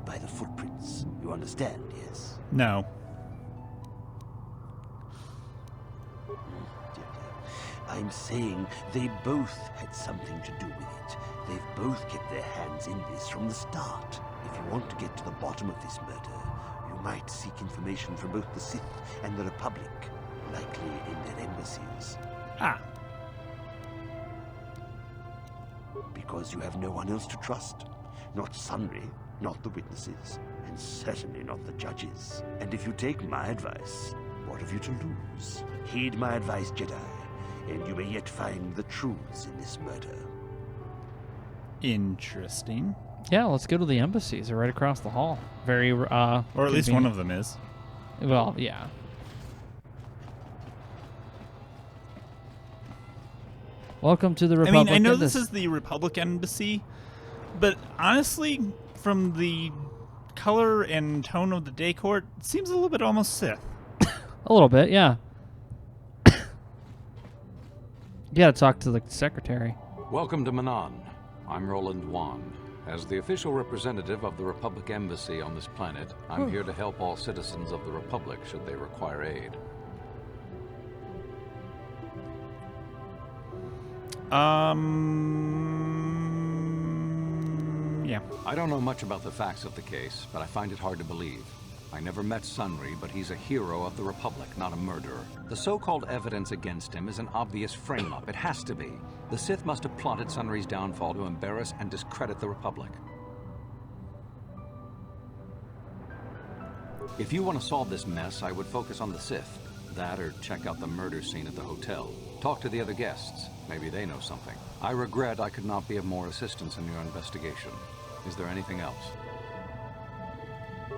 by the footprints. You understand, yes? No. I'm saying they both had something to do with it. They've both kept their hands in this from the start. If you want to get to the bottom of this murder, you might seek information from both the Sith and the Republic, likely in their embassies. Ah. Because you have no one else to trust. Not Sunry, not the witnesses, and certainly not the judges. And if you take my advice, what have you to lose? Heed my advice, Jedi, and you may yet find the truths in this murder. Interesting. Yeah, let's go to the embassies. They're right across the hall. Very, or at least one of them is. Well, yeah. Welcome to the I Republic. mean, I know this is the Republic Embassy, but honestly, from the color and tone of the decor, it seems a little bit almost Sith. A little bit, yeah. You gotta talk to the secretary. Welcome to Manan. I'm Roland Wan. As the official representative of the Republic Embassy on this planet, I'm here to help all citizens of the Republic should they require aid. Yeah. I don't know much about the facts of the case, but I find it hard to believe. I never met Sunry, but he's a hero of the Republic, not a murderer. The so-called evidence against him is an obvious frame-up. It has to be. The Sith must have plotted Sunry's downfall to embarrass and discredit the Republic. If you want to solve this mess, I would focus on the Sith. That or check out the murder scene at the hotel. Talk to the other guests. Maybe they know something. I regret I could not be of more assistance in your investigation. Is there anything else?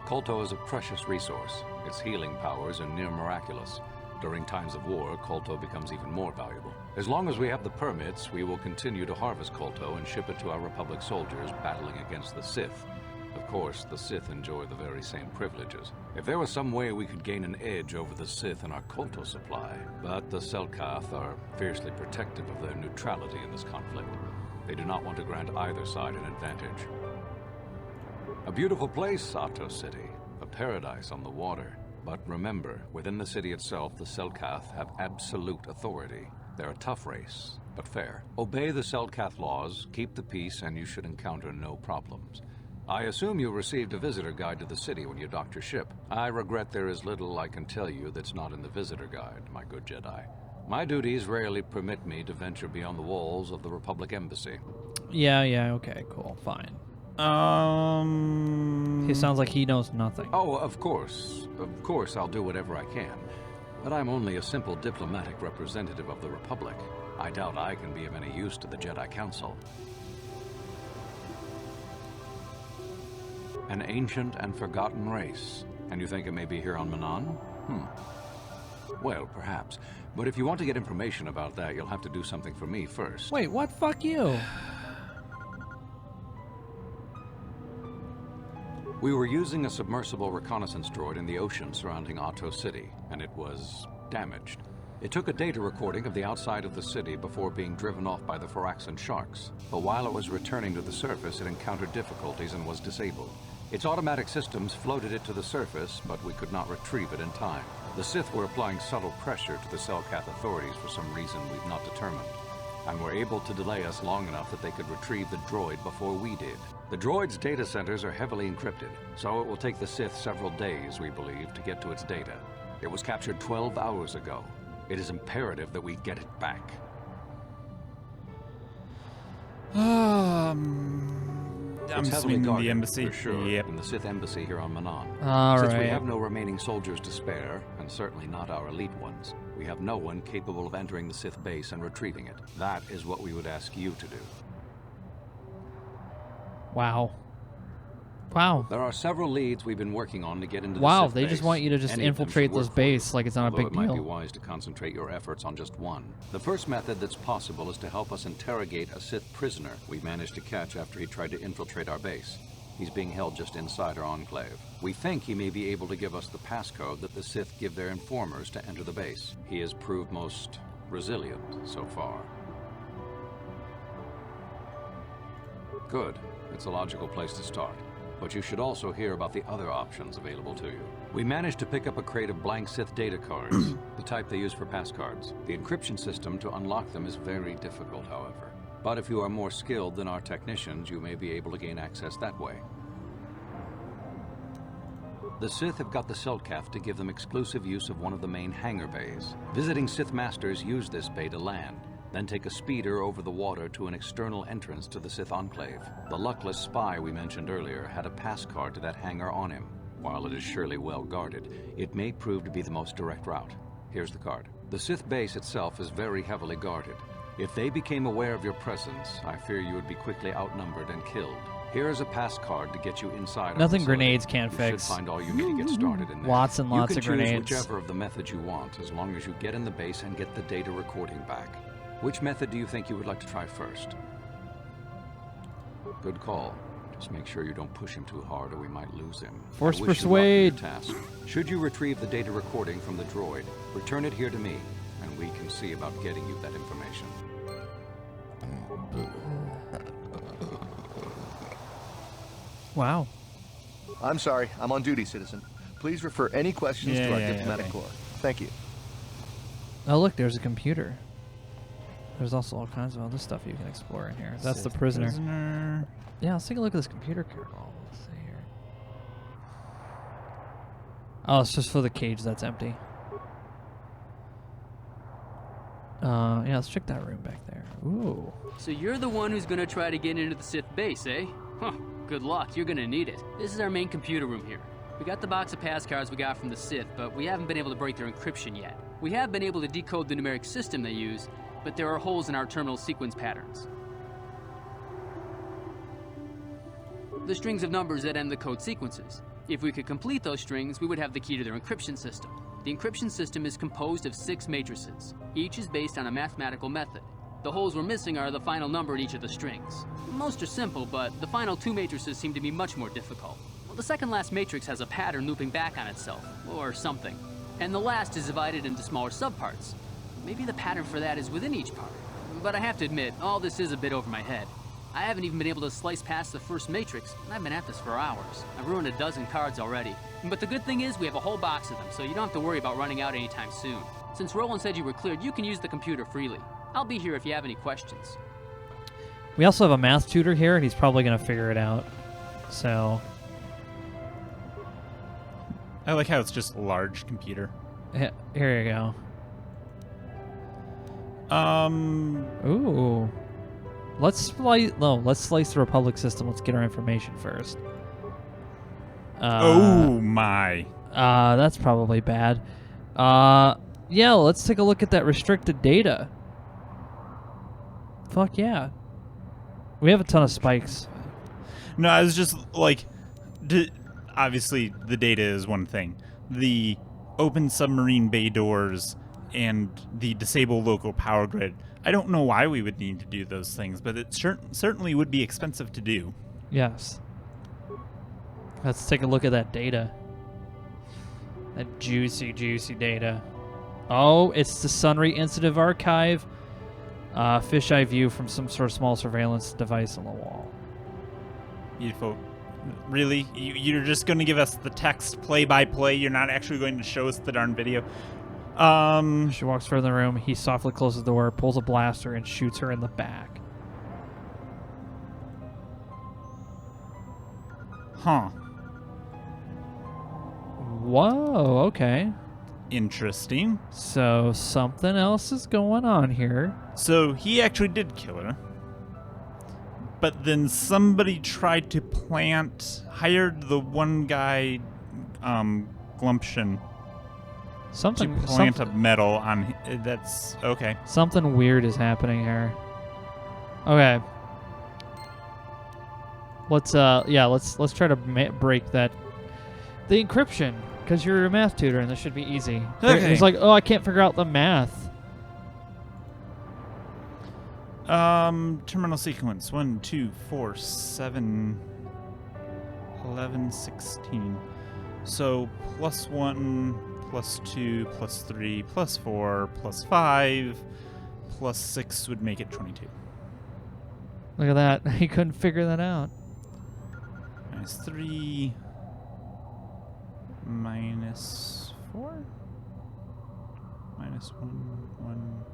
KOTOR is a precious resource. Its healing powers are near miraculous. During times of war, KOTOR becomes even more valuable. As long as we have the permits, we will continue to harvest KOTOR and ship it to our Republic soldiers battling against the Sith. Of course, the Sith enjoy the very same privileges. If there was some way we could gain an edge over the Sith in our KOTOR supply, but the Selkath are fiercely protective of their neutrality in this conflict. They do not want to grant either side an advantage. A beautiful place, Ahto City. A paradise on the water. But remember, within the city itself, the Selkath have absolute authority. They're a tough race, but fair. Obey the Selkath laws, keep the peace, and you should encounter no problems. I assume you received a visitor guide to the city when you docked your ship. I regret there is little I can tell you that's not in the visitor guide, my good Jedi. My duties rarely permit me to venture beyond the walls of the Republic Embassy. Yeah, okay, cool, fine. He sounds like he knows nothing. Oh, of course. Of course I'll do whatever I can. But I'm only a simple diplomatic representative of the Republic. I doubt I can be of any use to the Jedi Council. An ancient and forgotten race. And you think it may be here on Manan? Well, perhaps. But if you want to get information about that, you'll have to do something for me first. Wait, what? Fuck you. We were using a submersible reconnaissance droid in the ocean surrounding Ahto City, and it was damaged. It took a data recording of the outside of the city before being driven off by the Phyraxan sharks. But while it was returning to the surface, it encountered difficulties and was disabled. Its automatic systems floated it to the surface, but we could not retrieve it in time. The Sith were applying subtle pressure to the Selkath authorities for some reason we've not determined, and were able to delay us long enough that they could retrieve the droid before we did. The droid's data centers are heavily encrypted, so it will take the Sith several days, we believe, to get to its data. It was captured 12 hours ago. It is imperative that we get it back. I'm heavily guarded, the embassy. for sure, Yep. in the Sith embassy here on Manan. All Since we right. have no remaining soldiers to spare, and certainly not our elite ones, we have no one capable of entering the Sith base and retrieving it. That is what we would ask you to do. Wow. There are several leads we've been working on to get into the Wow, Sith they just base. want you to just Any of them infiltrate should work this for you, base like it's not a although big it might be deal. wise to concentrate your efforts on just one. The first method that's possible is to help us interrogate a Sith prisoner we managed to catch after he tried to infiltrate our base. He's being held just inside our enclave. We think he may be able to give us the passcode that the Sith give their informers to enter the base. He has proved most resilient so far. Good. It's a logical place to start. But you should also hear about the other options available to you. We managed to pick up a crate of blank Sith data cards, the type they use for passcards. The encryption system to unlock them is very difficult, however. But if you are more skilled than our technicians, you may be able to gain access that way. The Sith have got the Selkath to give them exclusive use of one of the main hangar bays. Visiting Sith Masters use this bay to land, then take a speeder over the water to an external entrance to the Sith Enclave. The luckless spy we mentioned earlier had a passcard to that hangar on him. While it is surely well guarded, it may prove to be the most direct route. Here's the card. The Sith base itself is very heavily guarded. If they became aware of your presence, I fear you would be quickly outnumbered and killed. Here is a pass card to get you inside. Nothing grenades can't you fix. should find all you need to get started in there. Lots and lots of You can choose grenades. whichever of the methods you want, as long as you get in the base and get the data recording back. Which method do you think you would like to try first? Good call. Just make sure you don't push him too hard or we might lose him. Force I wish you luck in your persuade. task. Should you retrieve the data recording from the droid, return it here to me, and we can see about getting you that information. Wow. I'm sorry. I'm on duty, citizen. Please refer any questions to our diplomatic corps. Thank you. Oh, look, there's a computer. There's also all kinds of other stuff you can explore in here. That's the prisoner. Yeah, let's take a look at this computer kernel. Let's see here. Oh, it's just for the cage that's empty. Yeah, let's check that room back there. Ooh. So you're the one who's gonna try to get into the Sith base, eh? Huh, good luck, you're gonna need it. This is our main computer room here. We got the box of pass cards we got from the Sith, but we haven't been able to break their encryption yet. We have been able to decode the numeric system they use, but there are holes in our terminal sequence patterns. The strings of numbers that end the code sequences. If we could complete those strings, we would have the key to their encryption system. The encryption system is composed of 6 matrices. Each is based on a mathematical method. The holes we're missing are the final number in each of the strings. Most are simple, but the final 2 matrices seem to be much more difficult. Well, the second last matrix has a pattern looping back on itself, or something. And the last is divided into smaller subparts. Maybe the pattern for that is within each part. But I have to admit, all this is a bit over my head. I haven't even been able to slice past the first matrix, and I've been at this for hours. I've ruined a dozen cards already. But the good thing is we have a whole box of them, so you don't have to worry about running out anytime soon. Since Roland said you were cleared, you can use the computer freely. I'll be here if you have any questions. We also have a math tutor here, and he's probably going to figure it out. So... I like how it's just a large computer. Here you go. Ooh. Let's slice the Republic system. Let's get our information first. Oh my. That's probably bad. Yeah, let's take a look at that restricted data. Fuck yeah. We have a ton of spikes. No, I was just like, obviously the data is one thing. The open submarine bay doors and the disabled local power grid. I don't know why we would need to do those things, but it certainly would be expensive to do. Yes. Let's take a look at that data. That juicy, juicy data. Oh, it's the Sunry Incident Archive. Fisheye view from some sort of small surveillance device on the wall. Beautiful. Really? You're just going to give us the text play-by-play? You're not actually going to show us the darn video? She walks further in the room. He softly closes the door, pulls a blaster, and shoots her in the back. Huh. Whoa, okay. Interesting. So something else is going on here. So he actually did kill her. But then somebody tried to hired the one guy, Glumption, to plant a metal on. That's okay. Something weird is happening here. Okay. Let's try to break that. The encryption, because you're a math tutor and this should be easy. Okay. It's like, oh, I can't figure out the math. Terminal sequence 1, 2, 4, 7, 11, 16. So +1, +2, +3, +4, +5, +6 would make it 22. Look at that. He couldn't figure that out. -3, -4, -1,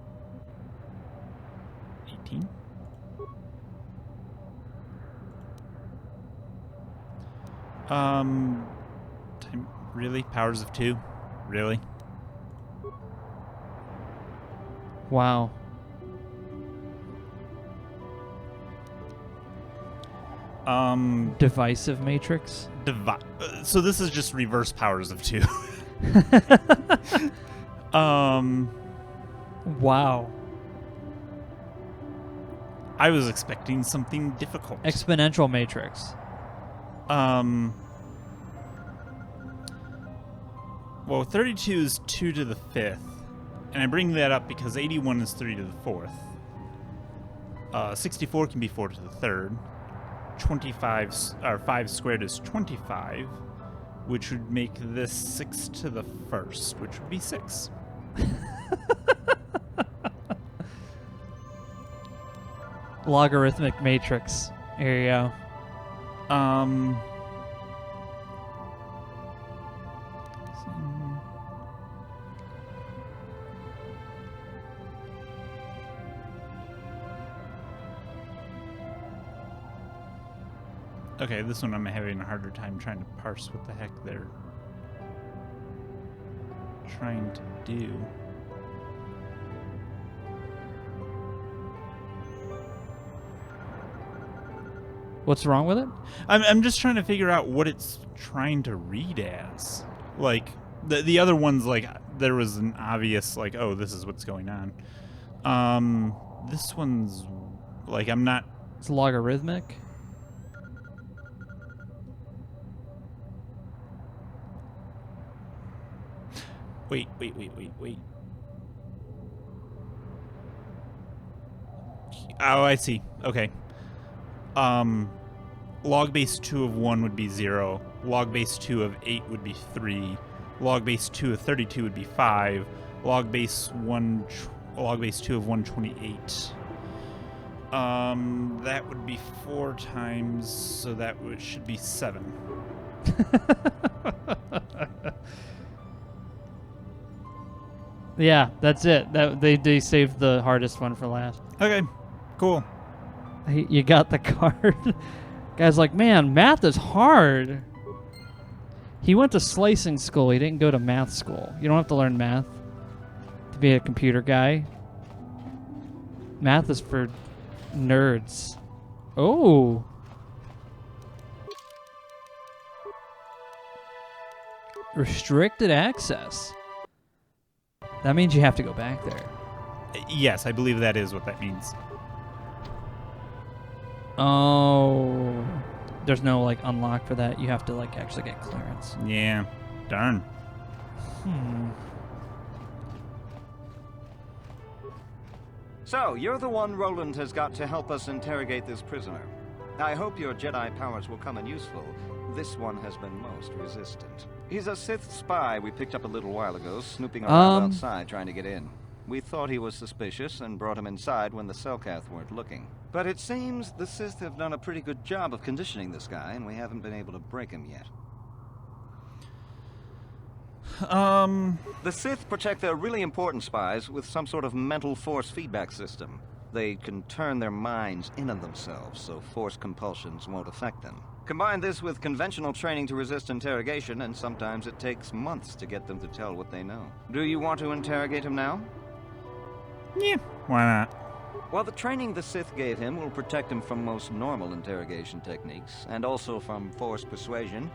18. Really? Powers of 2? Really? Wow. Divisive matrix? So this is just reverse powers of 2. Wow. I was expecting something difficult. Exponential matrix. Well, 32 is 2 to the 5th, And I bring that up because 81 is 3 to the 4th. 64 can be 4 to the 3rd. 25, or 5 squared is 25, which would make this 6 to the 1st, which would be 6. Logarithmic matrix. Here you go. Okay, this one I'm having a harder time trying to parse what the heck they're trying to do. What's wrong with it? I'm just trying to figure out what it's trying to read as. Like, the other ones, like, there was an obvious, like, oh, this is what's going on. This one's, like, I'm not... It's logarithmic? Wait. Oh, I see. Okay. Log base 2 of 1 would be 0. Log base 2 of 8 would be 3. Log base 2 of 32 would be 5. Log base 2 of 128. That would be 4 times, so that should be 7. Yeah, that's it. They saved the hardest one for last. Okay, cool. You got the card. Guy's like, man, math is hard. He went to slicing school. He didn't go to math school. You don't have to learn math to be a computer guy. Math is for nerds. Oh. Restricted access. That means you have to go back there. Yes, I believe that is what that means. Oh. There's no, like, unlock for that. You have to, like, actually get clearance. Yeah. Darn. So, you're the one Roland has got to help us interrogate this prisoner. I hope your Jedi powers will come in useful. This one has been most resistant. He's a Sith spy we picked up a little while ago, snooping around outside trying to get in. We thought he was suspicious and brought him inside when the Selkath weren't looking. But it seems the Sith have done a pretty good job of conditioning this guy, and we haven't been able to break him yet. The Sith protect their really important spies with some sort of mental force feedback system. They can turn their minds in on themselves, so force compulsions won't affect them. Combine this with conventional training to resist interrogation, and sometimes it takes months to get them to tell what they know. Do you want to interrogate him now? Yeah, why not? Well, the training the Sith gave him will protect him from most normal interrogation techniques, and also from forced persuasion.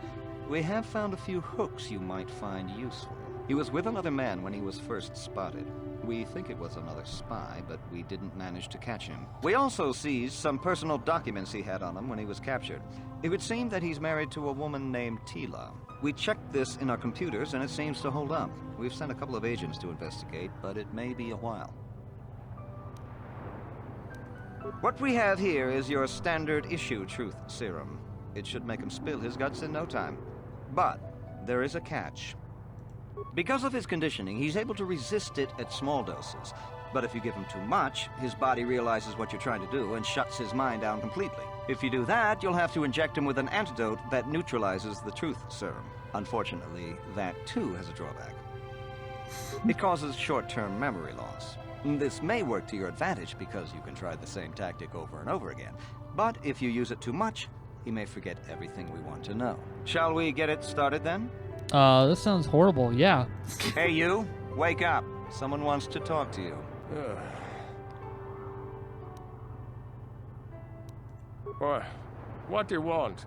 We have found a few hooks you might find useful. He was with another man when he was first spotted. We think it was another spy, but we didn't manage to catch him. We also seized some personal documents he had on him when he was captured. It would seem that he's married to a woman named Tila. We checked this in our computers, and it seems to hold up. We've sent a couple of agents to investigate, but it may be a while. What we have here is your standard issue truth serum. It should make him spill his guts in no time. But there is a catch. Because of his conditioning, he's able to resist it at small doses. But if you give him too much, his body realizes what you're trying to do and shuts his mind down completely. If you do that, you'll have to inject him with an antidote that neutralizes the truth serum. Unfortunately, that too has a drawback. It causes short-term memory loss. This may work to your advantage because you can try the same tactic over and over again. But if you use it too much, he may forget everything we want to know. Shall we get it started then? This sounds horrible, yeah. Hey you, wake up. Someone wants to talk to you. What do you want?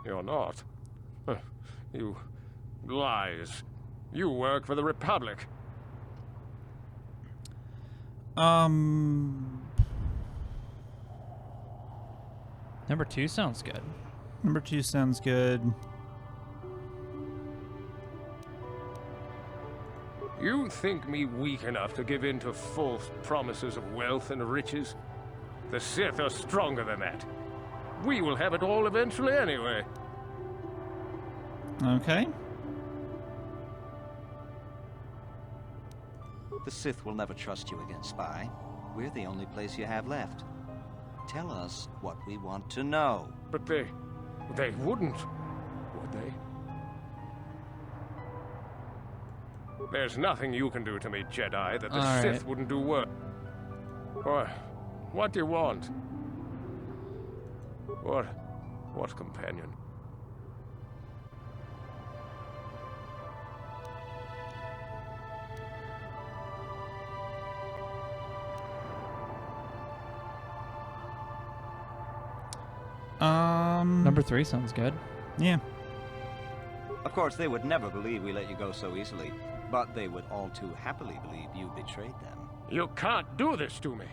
You're not. You lies. You work for the Republic. Number 2 sounds good. Number 2 sounds good. You think me weak enough to give in to false promises of wealth and riches? The Sith are stronger than that. We will have it all eventually anyway. Okay. The Sith will never trust you again, spy. We're the only place you have left. Tell us what we want to know. But they wouldn't, would they? There's nothing you can do to me, Jedi, that the Sith wouldn't do worse. What do you want? What companion? Number 3 sounds good. Yeah. Of course, they would never believe we let you go so easily, but they would all too happily believe you betrayed them. You can't do this to me.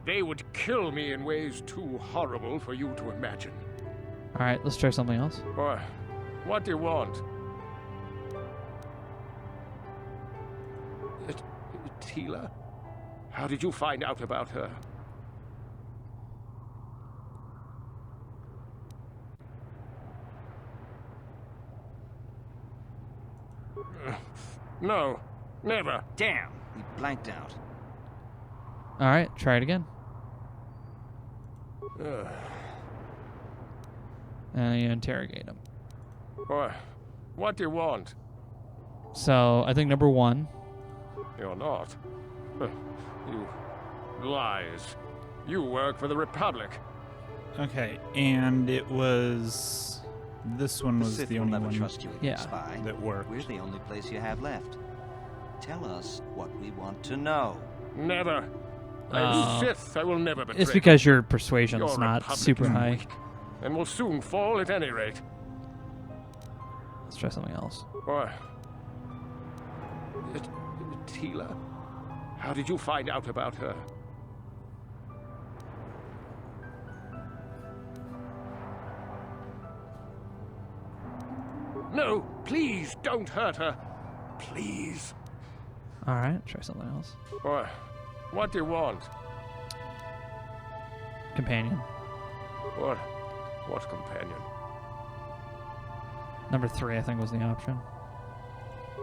They would kill me in ways too horrible for you to imagine. All right, let's try something else. What do you want? Tila? How did you find out about her? No, never. Damn, he blanked out. All right, try it again. And you interrogate him. What do you want? So I think number 1. You're not. You lies. You work for the Republic. Okay, and it was... This one was the only one trust you again, spy. that worked. We're the only place you have left. Tell us what we want to know. Never. I'm Sith. I will never betray. It's because your persuasion's Your not Republic super is high. weak, and will soon fall at any rate. Let's try something else. Tila? How did you find out about her? No, please don't hurt her. Please. All right, try something else. What do you want? Companion. What companion? Number 3, I think, was the option.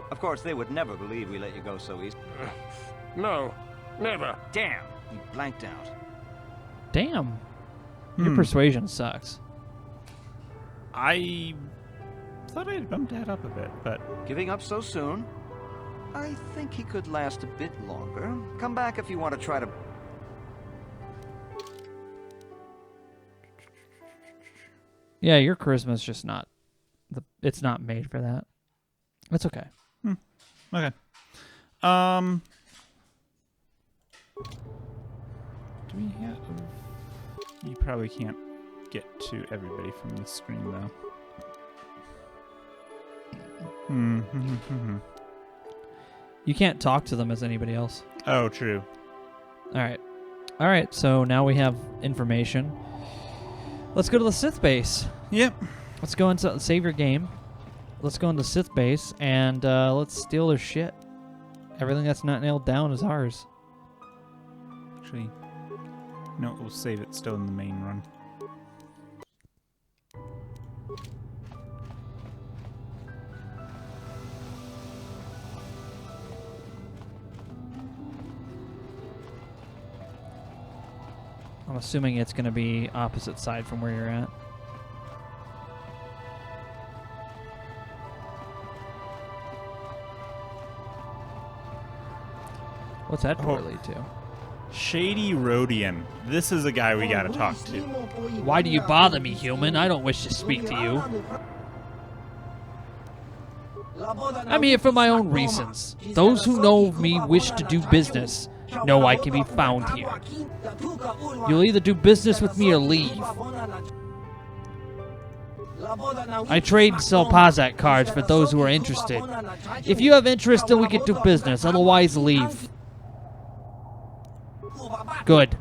Of course, they would never believe we let you go so easy. No, never. Damn, he blanked out. Damn. Your persuasion sucks. I thought I had bumped that up a bit, but... Giving up so soon? I think he could last a bit longer. Come back if you want to try to... Yeah, your charisma's just not... It's not made for that. It's okay. Okay. Do we have... You probably can't get to everybody from the screen, though. You can't talk to them as anybody else. Oh, true. All right, so now we have information. Let's go to the Sith base. Yep. Let's go into... Save your game. Let's go into Sith base, and let's steal their shit. Everything that's not nailed down is ours. Actually, no, we'll save it still in the main run. I'm assuming it's going to be opposite side from where you're at. What's that door lead to? Shady Rodian. This is a guy we gotta talk to. Why do you bother me, human? I don't wish to speak to you. I'm here for my own reasons. Those who know of me wish to do business. Know I can be found here. You'll either do business with me or leave. I trade and sell Pazak cards for those who are interested. If you have interest, then we can do business. Otherwise, leave. Good.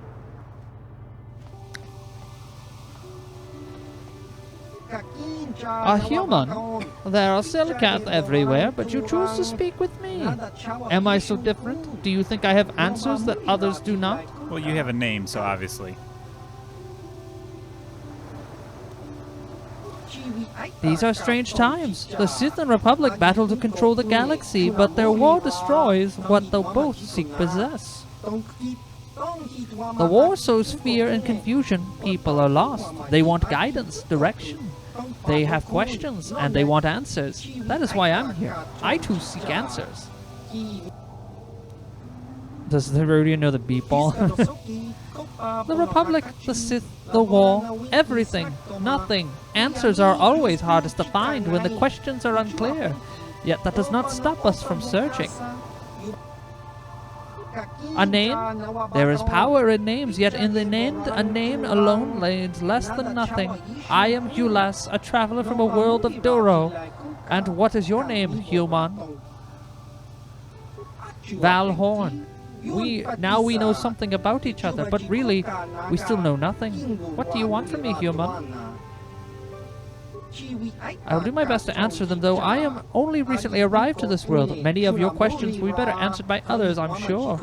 A human? There are Selkath everywhere, but you choose to speak with me. Am I so different? Do you think I have answers that others do not? Well, you have a name, so obviously. These are strange times. The Sith and Republic battle to control the galaxy, but their war destroys what they both seek possess. The war sows fear and confusion. People are lost. They want guidance, direction. They have questions, and they want answers. That is why I'm here. I too seek answers. Does the Rodian know the beat ball? The Republic, the Sith, the war, everything, nothing. Answers are always hardest to find when the questions are unclear. Yet that does not stop us from searching. A name? There is power in names, yet in the end, a name alone lays less than nothing. I am Hulas, a traveler from a world of Doro. And what is your name, human? Val Horn. Now we know something about each other, but really, we still know nothing. What do you want from me, human? I will do my best to answer them, though I am only recently arrived to this world. Many of your questions will be better answered by others, I'm sure.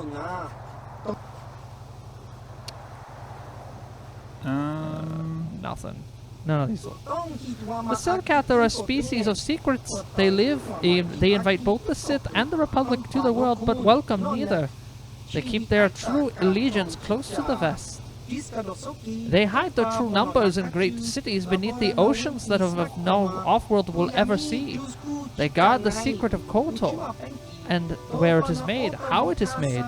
Nothing. None of these. The Selkath are a species of secrets. They invite both the Sith and the Republic to the world, but welcome neither. They keep their true allegiance close to the vest. They hide their true numbers in great cities beneath the oceans that of no off-world will ever see. They guard the secret of KOTOR, and where it is made, how it is made.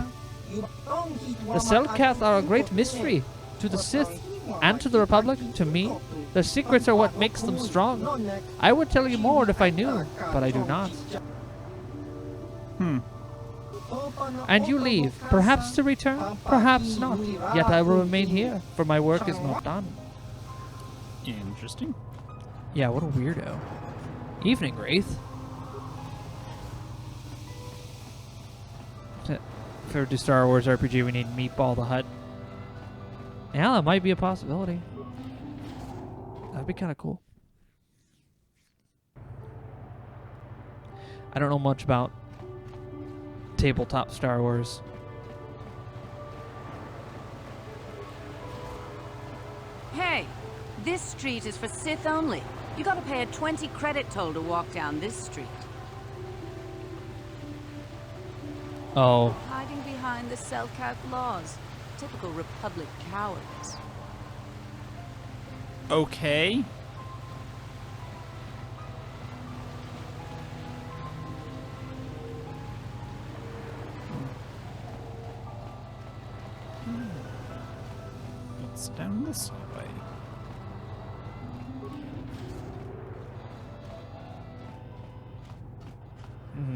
The Selkath are a great mystery to the Sith and to the Republic, to me. Their secrets are what makes them strong. I would tell you more if I knew, but I do not. And you leave, perhaps to return, perhaps not. Yet I will remain here, for my work is not done. Interesting. Yeah, what a weirdo. Evening, Wraith. If we do Star Wars RPG, we need Meatball the Hutt. Yeah, that might be a possibility. That'd be kind of cool. I don't know much about tabletop Star Wars. Hey, this street is for Sith only. You gotta pay a 20 credit toll to walk down this street. Oh. Hiding behind the Selkath laws. Typical Republic cowards. Okay. It's down this way.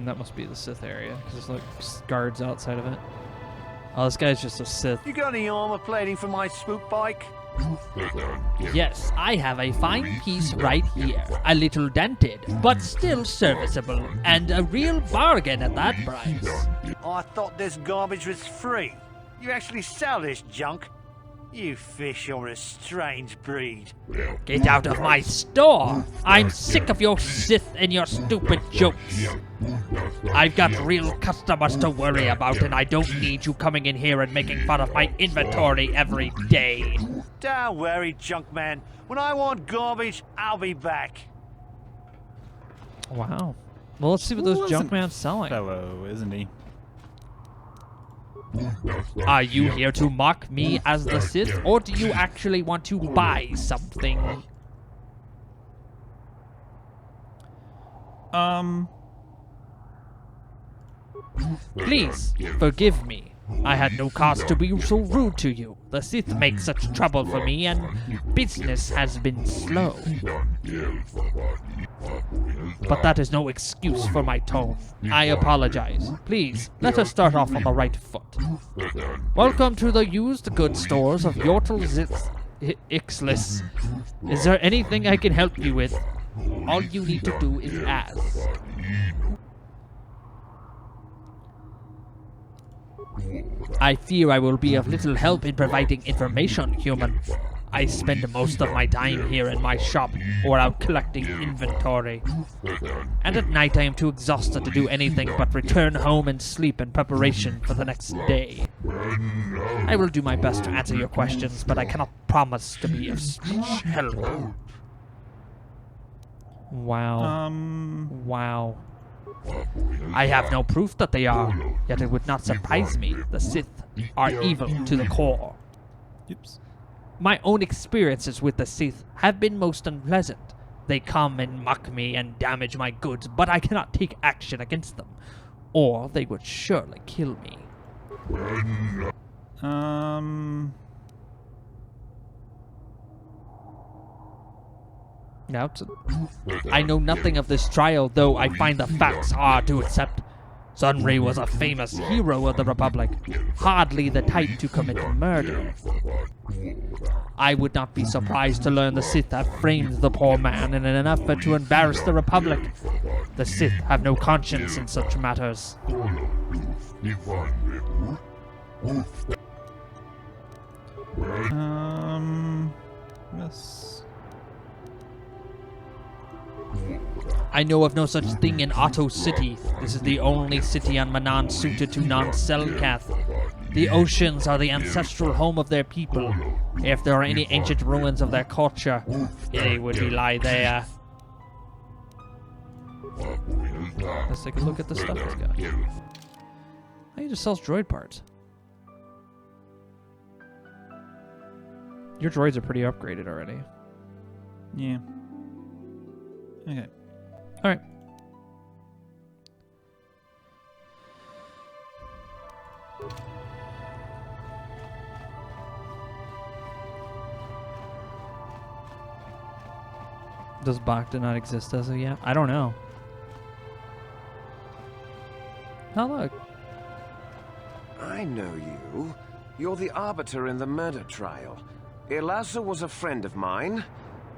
That must be the Sith area, because there's like guards outside of it. Oh, this guy's just a Sith. You got any armor plating for my spook bike? Yes, I have a fine piece right here. A little dented, but still serviceable, and a real bargain at that price. I thought this garbage was free. You actually sell this junk? You fish are a strange breed. Get out of my store! I'm sick of your Sith and your stupid jokes. I've got real customers to worry about, and I don't need you coming in here and making fun of my inventory every day. Don't worry, junk man. When I want garbage, I'll be back. Wow. Well, let's see what those junk man's selling. Fellow, isn't he? Are you here to mock me as the Sith, or do you actually want to buy something? Please, forgive me. I had no cause to be so rude to you. The Sith make such trouble for me, and business has been slow. But that is no excuse for my tone. I apologize. Please, let us start off on the right foot. Welcome to the used goods stores of Yortal Ixlis. Is there anything I can help you with? All you need to do is ask. I fear I will be of little help in providing information, human. I spend most of my time here in my shop or out collecting inventory. And at night I am too exhausted to do anything but return home and sleep in preparation for the next day. I will do my best to answer your questions, but I cannot promise to be of much help. Wow. Wow. I have no proof that they are, yet it would not surprise me. The Sith are evil to the core. Oops. My own experiences with the Sith have been most unpleasant. They come and mock me and damage my goods, but I cannot take action against them, or they would surely kill me. Now, I know nothing of this trial, though I find the facts hard to accept. Sunray was a famous hero of the Republic, hardly the type to commit murder. I would not be surprised to learn the Sith have framed the poor man in an effort to embarrass the Republic. The Sith have no conscience in such matters. Yes. I know of no such thing in Otto City. This is the only city on Manan suited to non-Selkath. The oceans are the ancestral home of their people. If there are any ancient ruins of their culture, they would lie there. Let's take a look at the stuff he's got. He just sells droid parts. Your droids are pretty upgraded already. Yeah. Okay. All right. Does Bacta not exist as of yet? I don't know. Oh, look. I know you. You're the arbiter in the murder trial. Elasa was a friend of mine.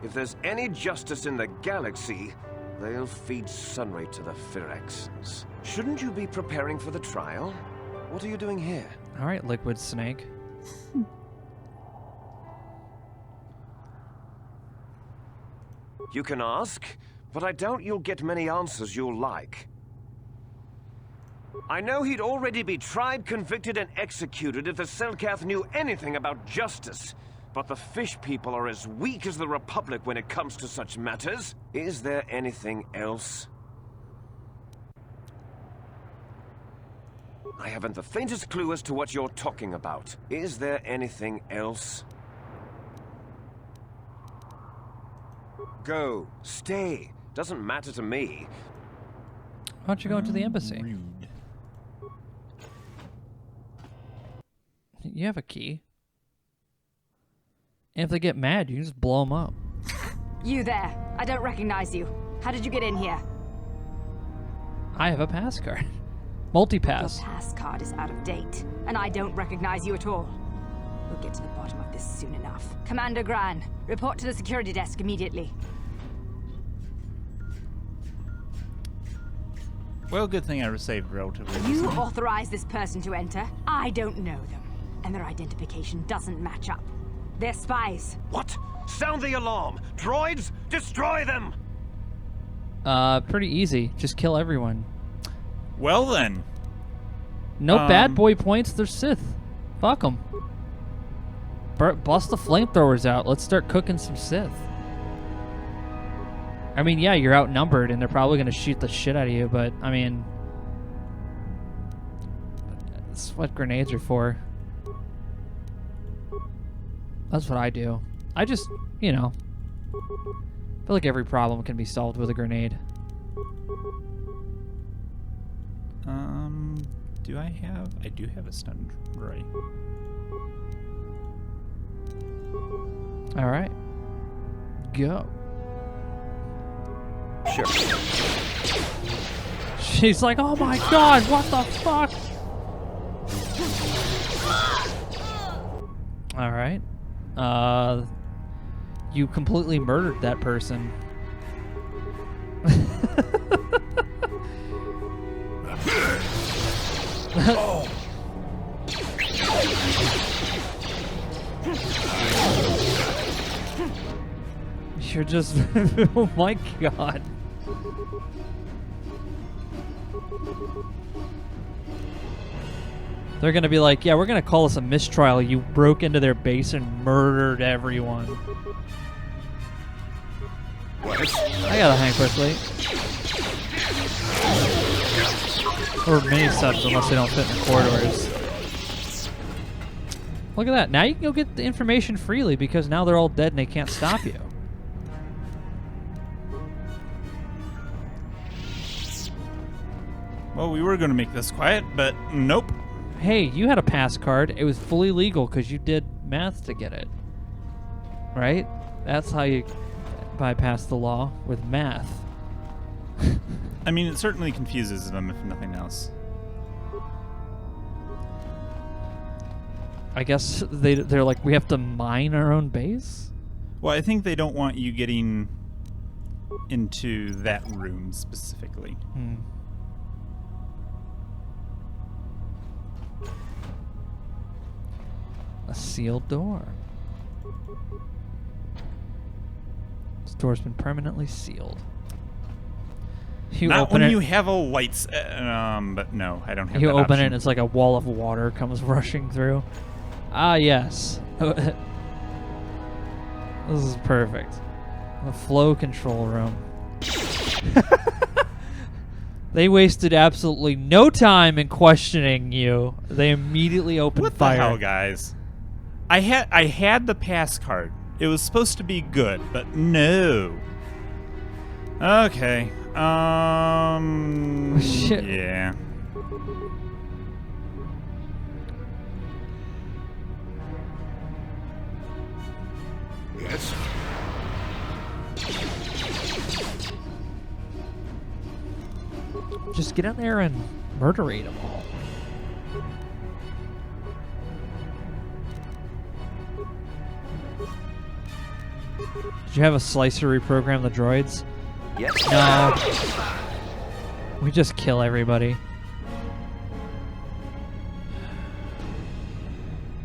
If there's any justice in the galaxy, they'll feed Sunray to the Phyrexians. Shouldn't you be preparing for the trial? What are you doing here? All right, Liquid Snake. You can ask, but I doubt you'll get many answers you'll like. I know he'd already be tried, convicted, and executed if the Selkath knew anything about justice. But the fish people are as weak as the Republic when it comes to such matters. Is there anything else? I haven't the faintest clue as to what you're talking about. Is there anything else? Go. Stay. Doesn't matter to me. Why don't you go into the embassy? Rude. You have a key. And if they get mad, you can just blow them up. You there. I don't recognize you. How did you get in here? I have a pass card. Multi-pass. Your pass card is out of date, and I don't recognize you at all. We'll get to the bottom of this soon enough. Commander Gran, report to the security desk immediately. Well, good thing I saved relatively You recently. authorized this person to enter. I don't know them, and their identification doesn't match up. They're spies. What? Sound the alarm! Droids, destroy them! Pretty easy. Just kill everyone. Well then. No bad boy points, they're Sith. Fuck them. Bust the flamethrowers out. Let's start cooking some Sith. I mean, yeah, you're outnumbered, and they're probably going to shoot the shit out of you, but, I mean... That's what grenades are for. That's what I do. I just, you know... feel like every problem can be solved with a grenade. Do I have... I do have a stun droid. Alright. Go. Sure. She's like, oh my god, what the fuck? Alright. You completely murdered that person. You're just... oh my god. They're gonna be like, yeah, we're gonna call this a mistrial. You broke into their base and murdered everyone. What? I gotta hang quickly. Or mini subs, unless they don't fit in the corridors. Look at that. Now you can go get the information freely because now they're all dead and they can't stop you. Well, we were going to make this quiet, but nope. Hey, you had a pass card. It was fully legal because you did math to get it. Right? That's how you bypass the law, with math. I mean, it certainly confuses them, if nothing else. I guess they're like, we have to mine our own base? Well, I think they don't want you getting into that room specifically. Hmm. A sealed door. This door's been permanently sealed. You Not open when it, you have a lights, but no, I don't have you that open it option. and it's like a wall of water comes rushing through. Ah, yes. This is perfect. The flow control room. They wasted absolutely no time in questioning you. They immediately opened What fire. the hell, guys? I had the pass card. It was supposed to be good, but no. Okay. Shit. Yeah. Yes. Just get in there and murderate them all. Did you have a slicer reprogram the droids? Yes. No. We just kill everybody.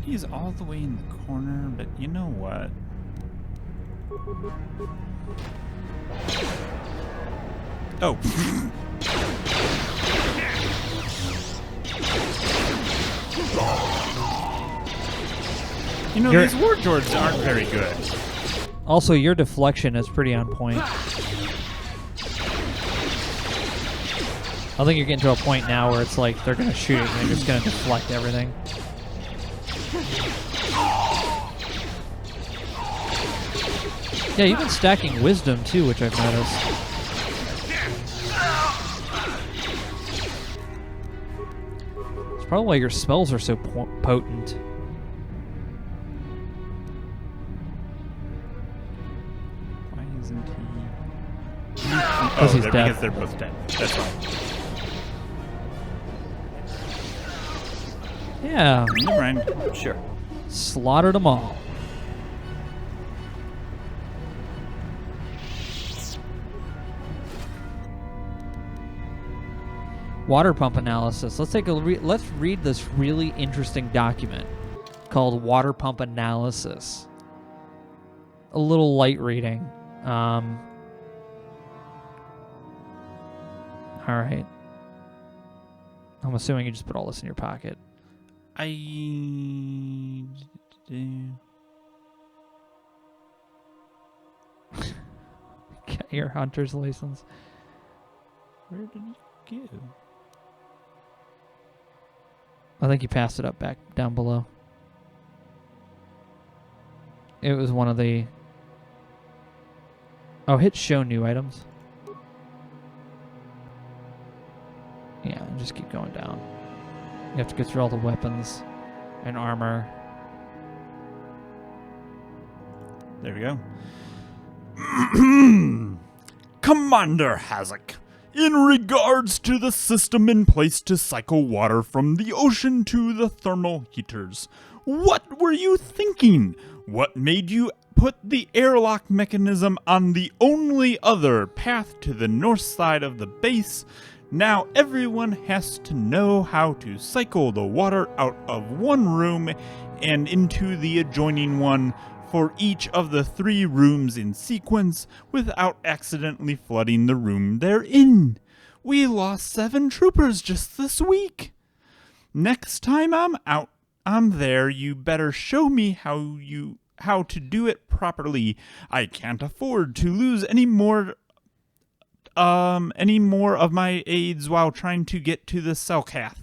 He's all the way in the corner, but you know what? Oh. You know, these war droids aren't very good. Also, your deflection is pretty on point. I think you're getting to a point now where it's like they're going to shoot it and they're just going to deflect everything. Yeah, you've been stacking wisdom too, which I've noticed. It's probably why your spells are so potent. Why isn't he? Because he's dead. Because they're both dead. That's why. Yeah. Never mind. Sure. Slaughtered them all. Water pump analysis. Let's take a let's read this really interesting document called Water Pump Analysis. A little light reading. All right. I'm assuming you just put all this in your pocket. Get your hunter's license. Where did he go? I think you passed it up back down below. It was one of the... Oh, hit show new items. Yeah, and just keep going down. You have to go through all the weapons and armor. There we go. Commander Hazak, in regards to the system in place to cycle water from the ocean to the thermal heaters, what were you thinking? What made you put the airlock mechanism on the only other path to the north side of the base? Now everyone has to know how to cycle the water out of one room and into the adjoining one for each of the 3 rooms in sequence without accidentally flooding the room they're in. We lost 7 troopers just this week. Next time I'm there, you better show me how to do it properly. I can't afford to lose any more of my aides while trying to get to the Selkath.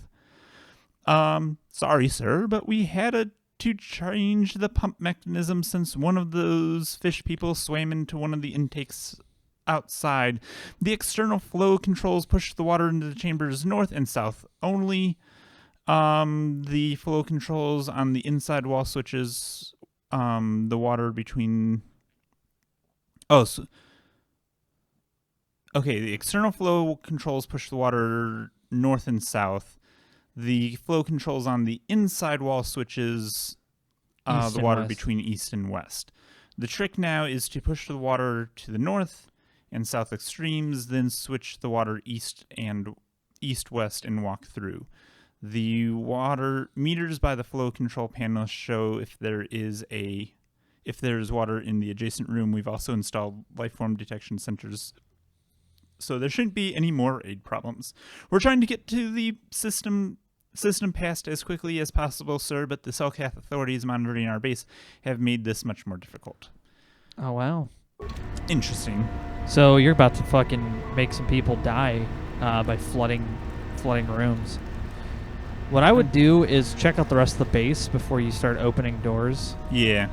Sorry, sir, but we had to change the pump mechanism since one of those fish people swam into one of the intakes outside. The external flow controls push the water into the chambers north and south only. The flow controls on the inside wall switches the water between... the external flow controls push the water north and south. The flow controls on the inside wall switches the water between east and west. The trick now is to push the water to the north and south extremes, then switch the water east-west and walk through. The water meters by the flow control panel show if there is water in the adjacent room. We've also installed lifeform detection sensors, so there shouldn't be any more aid problems. We're trying to get to the system passed as quickly as possible, sir, but the Selkath authorities monitoring our base have made this much more difficult. Oh, wow. Interesting. So you're about to fucking make some people die by flooding rooms. What I would do is check out the rest of the base before you start opening doors. Yeah.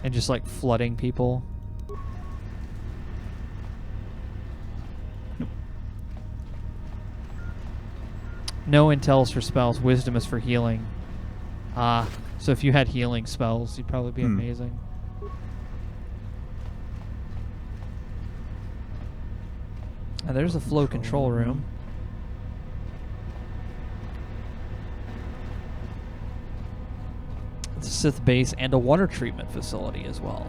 And just like flooding people. No intels for spells. Wisdom is for healing. So if you had healing spells, you'd probably be amazing. And there's a flow control room. It's a Sith base and a water treatment facility as well.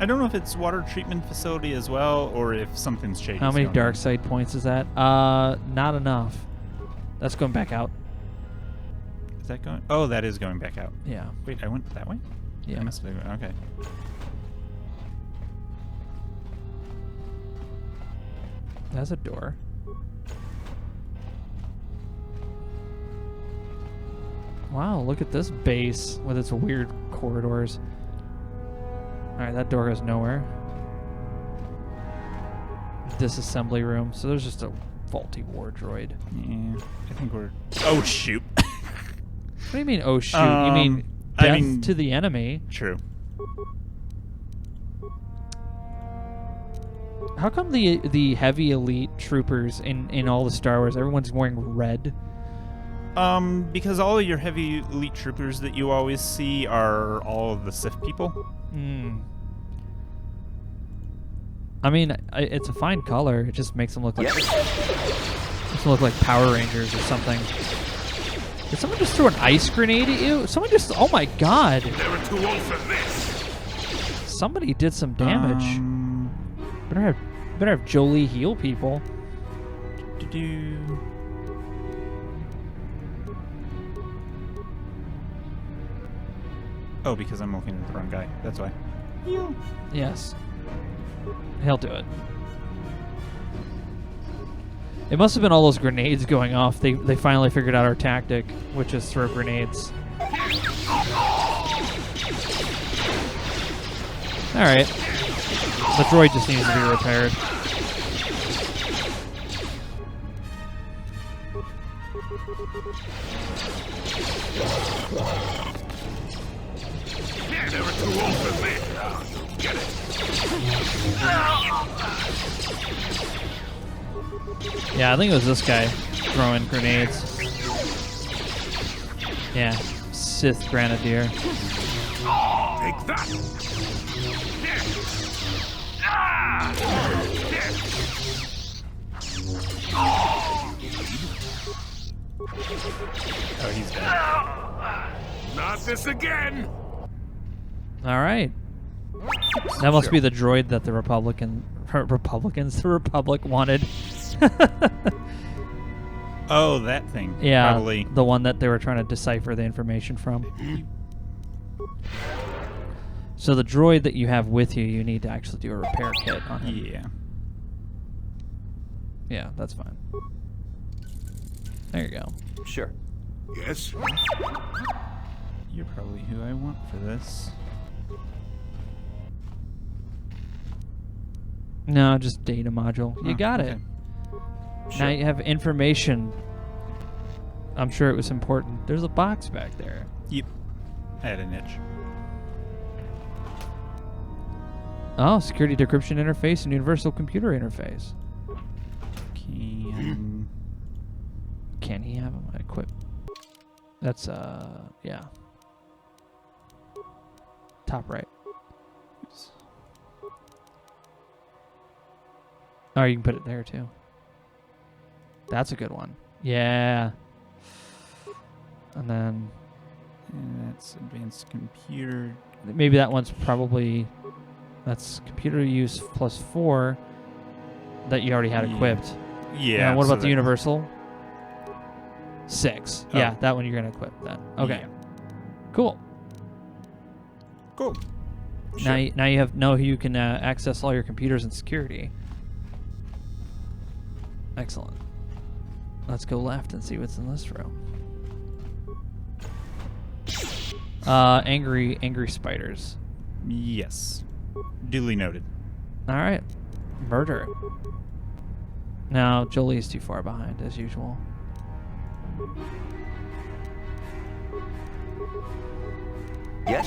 I don't know if it's water treatment facility as well, or if something's changed. How many dark side points is that? Not enough. That's going back out. Is that going? Oh, that is going back out. Yeah. Wait, I went that way? Yeah. I must have. Okay. That's a door. Wow, look at this base with its weird corridors. Alright, that door goes nowhere. Disassembly room. So there's just a faulty war droid. Yeah, I think we're... Oh, shoot. What do you mean, oh, shoot? You mean death to the enemy? True. How come the heavy elite troopers in all the Star Wars, everyone's wearing red? Because all of your heavy elite troopers that you always see are all of the Sith people. I mean, it's a fine color. It just makes them look like Power Rangers or something. Did someone just throw an ice grenade at you? Someone just... Oh my god! They were too old for this. Somebody did some damage. Better have Jolie heal people. Oh, because I'm looking at the wrong guy. That's why. Yes. He'll do it. It must have been all those grenades going off. They finally figured out our tactic, which is throw grenades. Alright. The droid just needs to be repaired. Yeah, they were too old for this. Now you get it. Yeah, I think it was this guy throwing grenades. Yeah, Sith Grenadier. Take that. Oh, he's dead. Not this again. All right. That must be the droid that the Republic wanted. Oh, that thing. Yeah, Probably. the one that they were trying to decipher the information from. So the droid that you have with you, you need to actually do a repair kit on him. Yeah. Yeah, that's fine. There you go. Sure. Yes? You're probably who I want for this. No, just data module. You Oh, got okay. it. Sure. Now you have information. I'm sure it was important. There's a box back there. Yep. I had an itch. Oh, security decryption interface and universal computer interface. Can he have them equipped? That's yeah. Top right. Oops. Oh, you can put it there too. That's a good one. Yeah. And then that's advanced computer. Maybe that one's probably that's computer use +4 that you already had equipped. Yeah. And what so about the universal? 6. Oh. Yeah, that one you're gonna equip then. Okay. Yeah. Cool. Cool. Now, now you know who you can access all your computers and security. Excellent. Let's go left and see what's in this room. Angry spiders. Yes. Duly noted. All right. Murder. Now Jolie's too far behind as usual. Yes?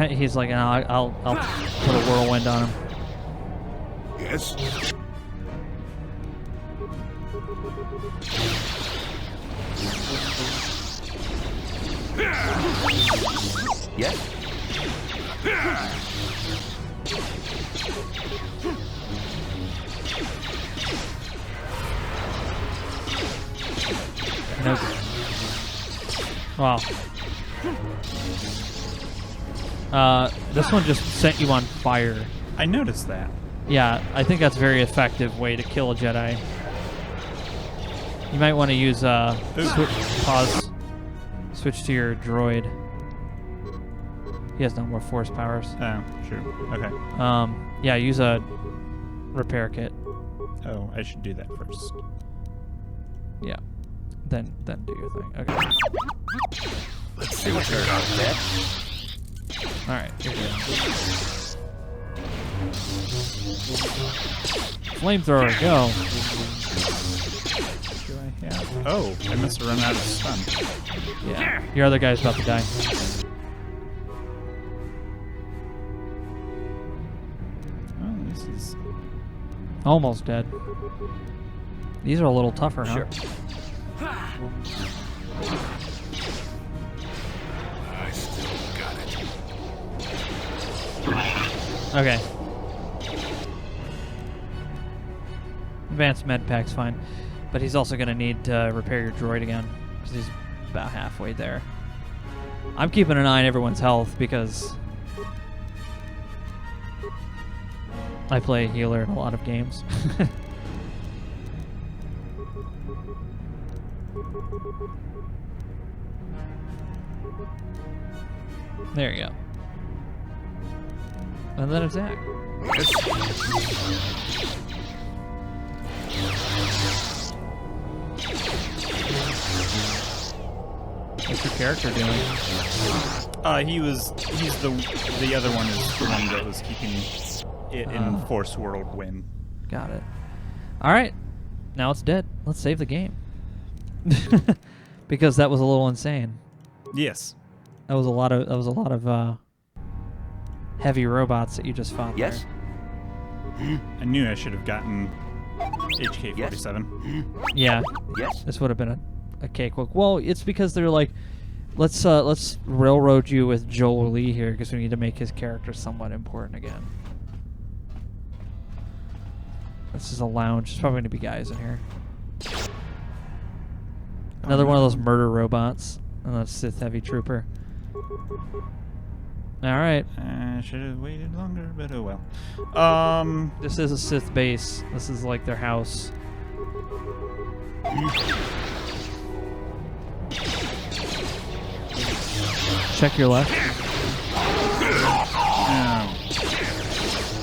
He's like, no, I'll put a whirlwind on him. Yes? Yes? Nope. Wow. This one just set you on fire. I noticed that. Yeah, I think that's a very effective way to kill a Jedi. You might want to use pause. Switch to your droid. He has no more force powers. Oh, true. Okay. Yeah, use a repair kit. Oh, I should do that first. Yeah. Then do your thing. Okay. Let's see what you got there. Alright, you're good. Flamethrower, go. Do I have? Oh, I must have run out of stun. Yeah. Your other guy's about to die. Oh, this is Almost dead. These are a little tougher, huh? Sure. I still got it. Okay. Advanced med pack's fine. But he's also going to need to repair your droid again, because he's about halfway there. I'm keeping an eye on everyone's health, because I play healer in a lot of games. There you go. And then attack. What's your character doing? He's the other one is the one that was keeping it in Force Whirlwind. Got it. All right. Now it's dead. Let's save the game. Because that was a little insane. Yes. That was a lot of heavy robots that you just fought. Yes? There. I knew I should have gotten HK-47. Yeah. Yes? This would have been a cakewalk. Well, it's because they're like, let's railroad you with Joel Lee here because we need to make his character somewhat important again. This is a lounge. There's probably going to be guys in here. Another one of those murder robots. And a Sith heavy trooper. All right. Should have waited longer, but oh well. This is a Sith base. This is like their house. Check your left.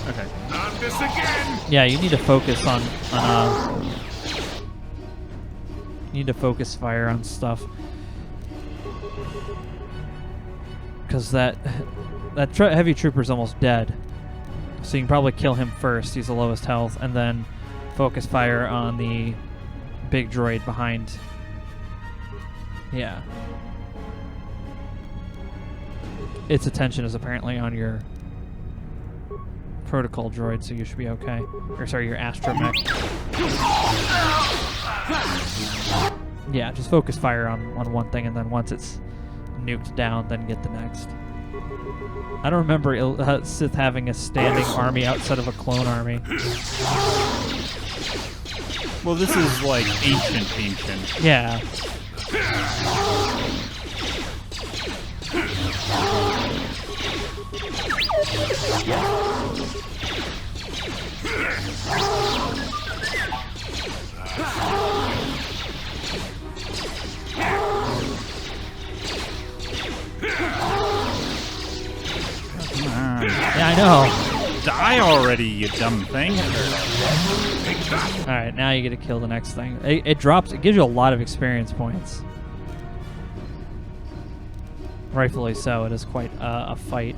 Okay. Not this again. Yeah, you need to focus on you need to focus fire on stuff. Because that heavy trooper's almost dead. So you can probably kill him first. He's the lowest health. And then focus fire on the big droid behind. Yeah. Its attention is apparently on your protocol droid, so you should be okay. Or sorry, your astromech. Yeah, just focus fire on one thing, and then once it's nuked down, then get the next. I don't remember Sith having a standing army outside of a clone army. Well, this is like ancient. Yeah. Yeah, I know. Die already, you dumb thing. Alright, now you get to kill the next thing. It drops, it gives you a lot of experience points. Rightfully so, it is quite a fight.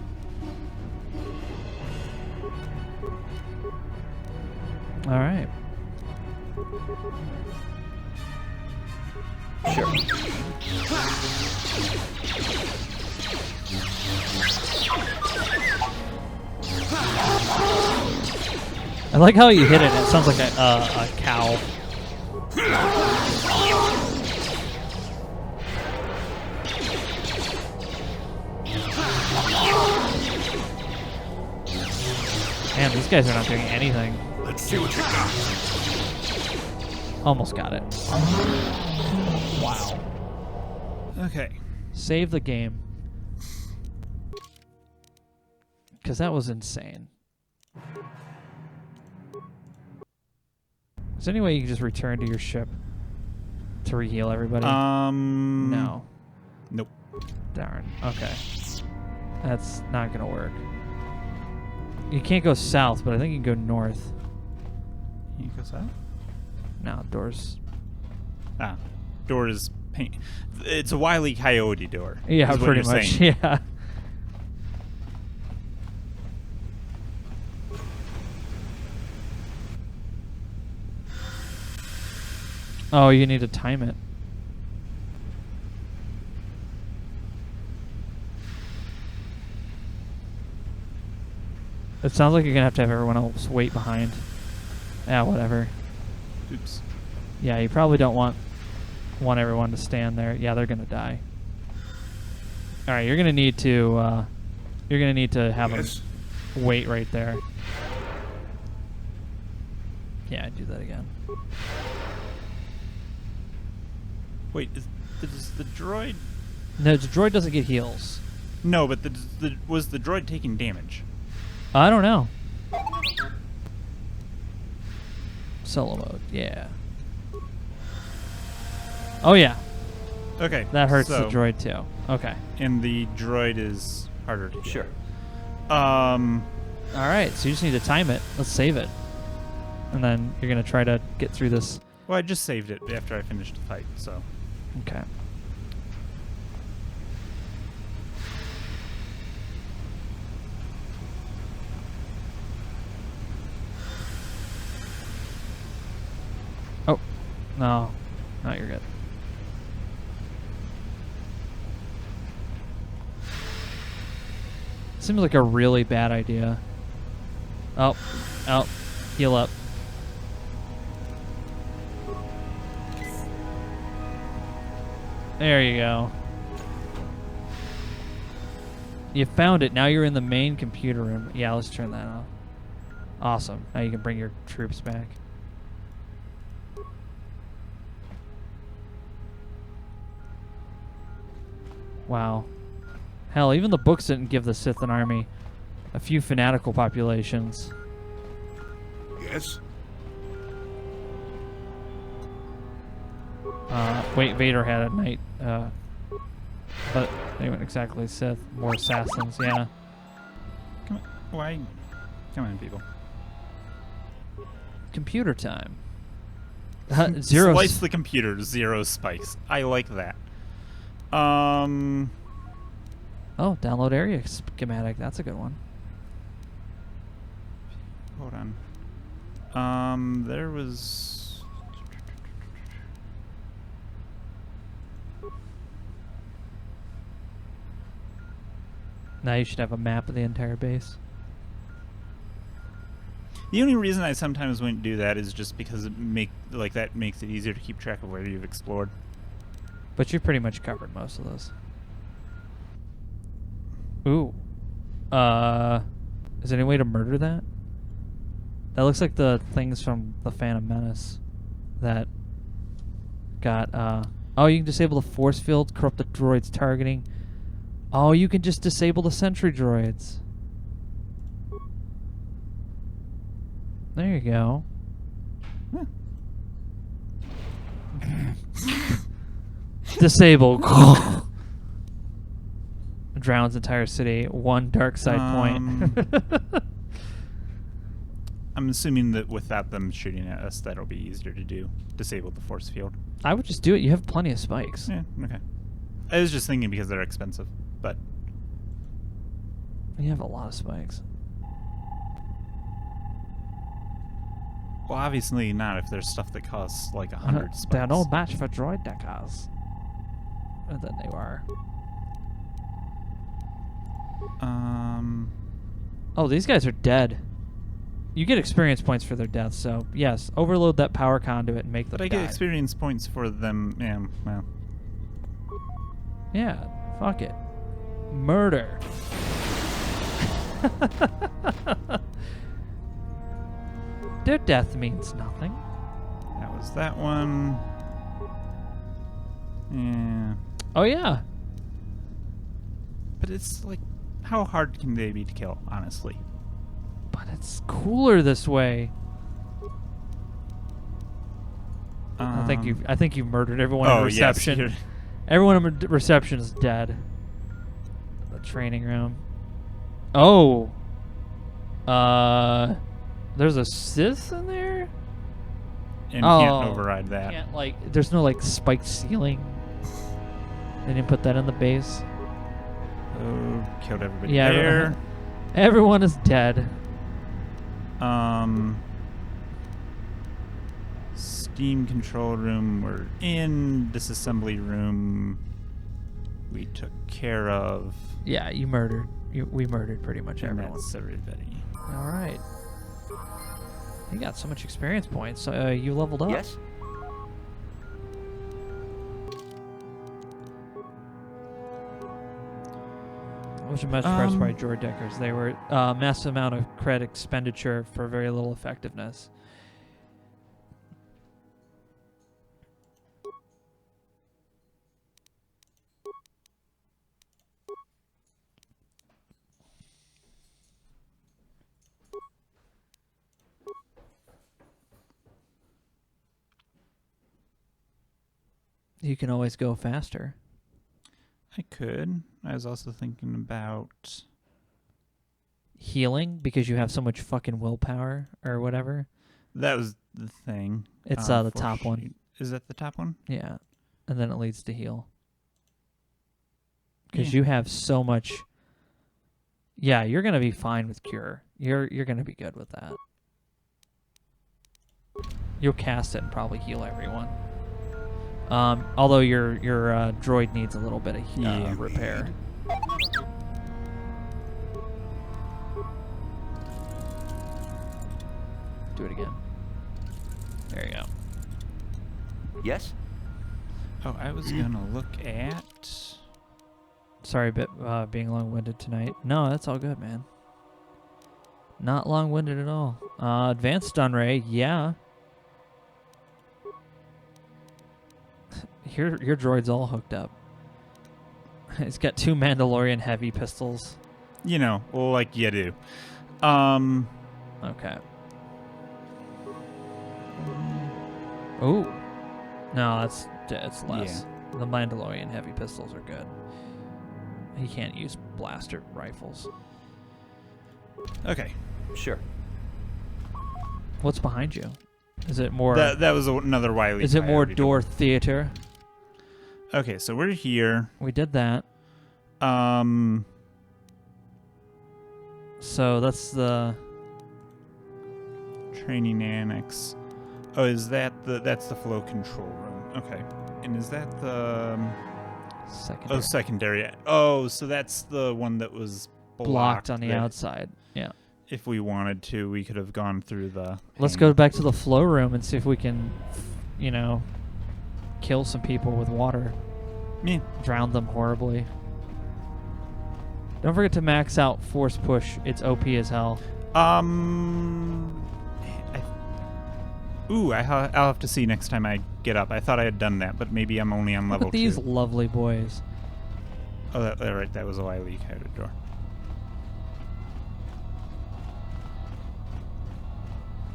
Alright. Sure. I like how you hit it. It sounds like a cow. Man, these guys are not doing anything. Let's see what you got. Almost got it. Wow. Okay. Save the game. Because that was insane. Is there any way you can just return to your ship to re-heal everybody? No. Nope. Darn. Okay. That's not gonna work. You can't go south, but I think you can go north. You can go south? No, doors. Ah. Door is paint. It's a Wile E. Coyote door. Yeah, pretty much. Saying. Yeah. Oh, you need to time it. It sounds like you're gonna have to have everyone else wait behind. Yeah, whatever. Oops. Yeah, you probably don't want everyone to stand there. Yeah, they're gonna die. All right, you're gonna need to have them wait right there. Yeah, do that again. Wait, is the droid? No, the droid doesn't get heals. No, but was the droid taking damage? I don't know. Solo mode, yeah. Oh yeah. Okay. That hurts so, the droid too. Okay. And the droid is harder to Sure. All right, so you just need to time it. Let's save it, and then you're gonna try to get through this. Well, I just saved it after I finished the fight, so. Okay. Oh, no. No, you're good. Seems like a really bad idea. Oh, heal up. There you go. You found it. Now you're in the main computer room. Yeah, let's turn that off. Awesome. Now you can bring your troops back. Wow. Hell, even the books didn't give the Sith an army. A few fanatical populations. Yes? Wait, Vader had a knight. But they weren't exactly Sith. More assassins, yeah. Come on. Why? Come on, people. Computer time. Slice the computer, 0 spikes. I like that. Oh, download area schematic. That's a good one. Hold on. There was... Now you should have a map of the entire base. The only reason I sometimes wouldn't do that is just because that makes it easier to keep track of where you've explored. But you've pretty much covered most of those. Ooh. Is there any way to murder that? That looks like the things from the Phantom Menace that got, oh, you can disable the force field, corrupt the droid's targeting. Oh, you can just disable the sentry droids. There you go. Disable. Drowns entire city. 1 dark side point. I'm assuming that without them shooting at us, that'll be easier to do. Disable the force field. I would just do it. You have plenty of spikes. Yeah, okay. I was just thinking because they're expensive, but... You have a lot of spikes. Well, obviously not if there's stuff that costs like 100 spikes. They're no match for droid deckers. And then they were. Oh, these guys are dead. You get experience points for their deaths, so yes, overload that power conduit and make them But I die. get experience points for them, yeah, well. Yeah, fuck it. Murder. Their death means nothing. That was that one. Yeah. Oh, yeah. But it's like, how hard can they be to kill, honestly? But it's cooler this way. I think you murdered everyone in reception. Yes, everyone in reception is dead. The training room. Oh. There's a Sith in there? And you can't override that. Can't, like, there's no like spiked ceiling. They didn't put that in the base. Oh, killed everybody Yeah, there. Everyone is dead. Steam control room we're in. Disassembly room we took care of. Yeah, you murdered. We murdered pretty much everyone. That's everybody. All right. You got so much experience points. You leveled up. Yes? I was impressed by droid deckers. They were massive amount of credit expenditure for very little effectiveness. You can always go faster. I could. I was also thinking about healing because you have so much fucking willpower or whatever. That was the thing. It's the top one. Is that the top one? Yeah. And then it leads to heal. Because you have so much. Yeah, you're going to be fine with cure. You're going to be good with that. You'll cast it and probably heal everyone. Although your droid needs a little bit of repair. Do it again. There you go. Yes? Oh, I was gonna look at... Sorry about being long-winded tonight. No, that's all good, man. Not long-winded at all. Advanced stun ray, yeah. Your droid's all hooked up. He's got 2 Mandalorian heavy pistols. You know, like you do. Okay. Oh. No, it's less. Yeah. The Mandalorian heavy pistols are good. He can't use blaster rifles. Okay. Sure. What's behind you? Is it more... That was another Wily. Is it more door theater? Okay, so we're here. We did that. So that's the... Training annex. Oh, is that's the flow control room. Okay. And is that the... Secondary. Oh, secondary. Oh, so that's the one that was blocked on the there. outside. Yeah. If we wanted to, we could have gone through the... Let's go back to the flow room and see if we can, you know, kill some people with water. Yeah. Drown them horribly. Don't forget to max out force push. It's OP as hell. I'll have to see next time I get up. I thought I had done that, but maybe I'm only on level 2. Look at these lovely boys. Oh, right. That was a Wily kind of door.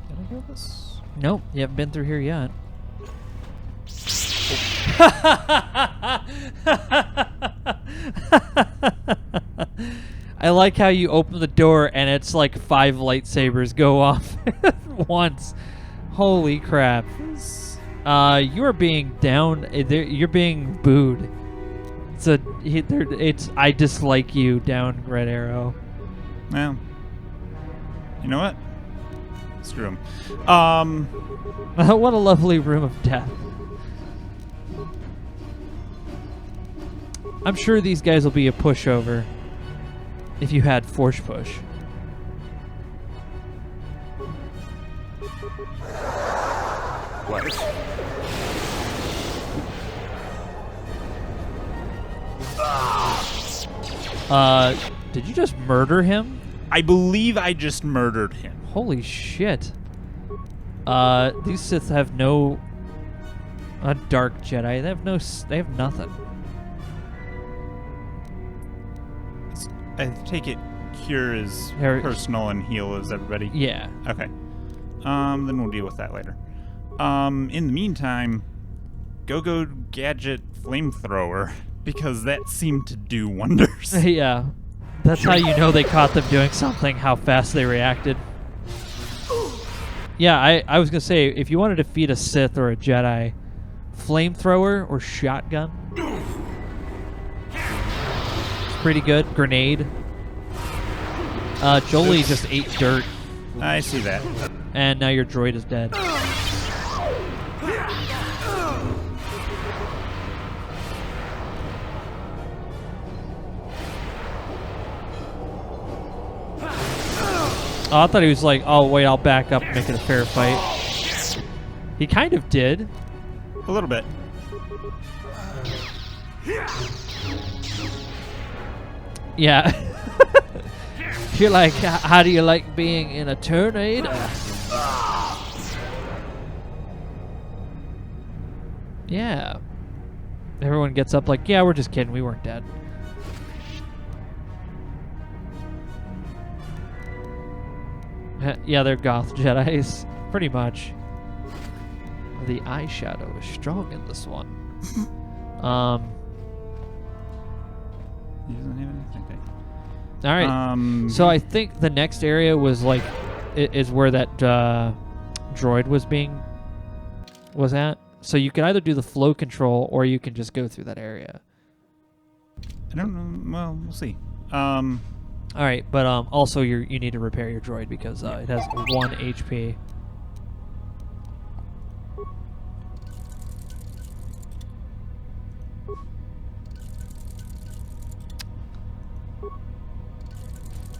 Did I go this? Nope, you haven't been through here yet. I like how you open the door and it's like 5 lightsabers go off once. Holy crap. You are being down. You're being booed. It's I dislike you down, Red Arrow. Well, you know what? Screw him. What a lovely room of death. I'm sure these guys will be a pushover if you had force push. What? Did you just murder him? I believe I just murdered him. Holy shit. These Sith have no... A dark Jedi. They have nothing. I take it cure is personal and heal is everybody? Yeah. Okay. Then we'll deal with that later. In the meantime, go gadget flamethrower, because that seemed to do wonders. Yeah. That's how you know they caught them doing something, how fast they reacted. Yeah, I was going to say, if you want to defeat a Sith or a Jedi, flamethrower or shotgun. It's pretty good. Grenade. Jolie just ate dirt. I see that. And now your droid is dead. Oh, I thought he was like, oh, wait, I'll back up and make it a fair fight. He kind of did. A little bit. Yeah. You're like, how do you like being in a tornado? Yeah. Everyone gets up like, yeah, we're just kidding. We weren't dead. Yeah, they're goth Jedis. Pretty much. The eyeshadow is strong in this one. He doesn't have anything. All right. So I think the next area was like, is where that droid was at. So you can either do the flow control or you can just go through that area. I don't know. Well, we'll see. All right, but also you need to repair your droid because it has 1 HP.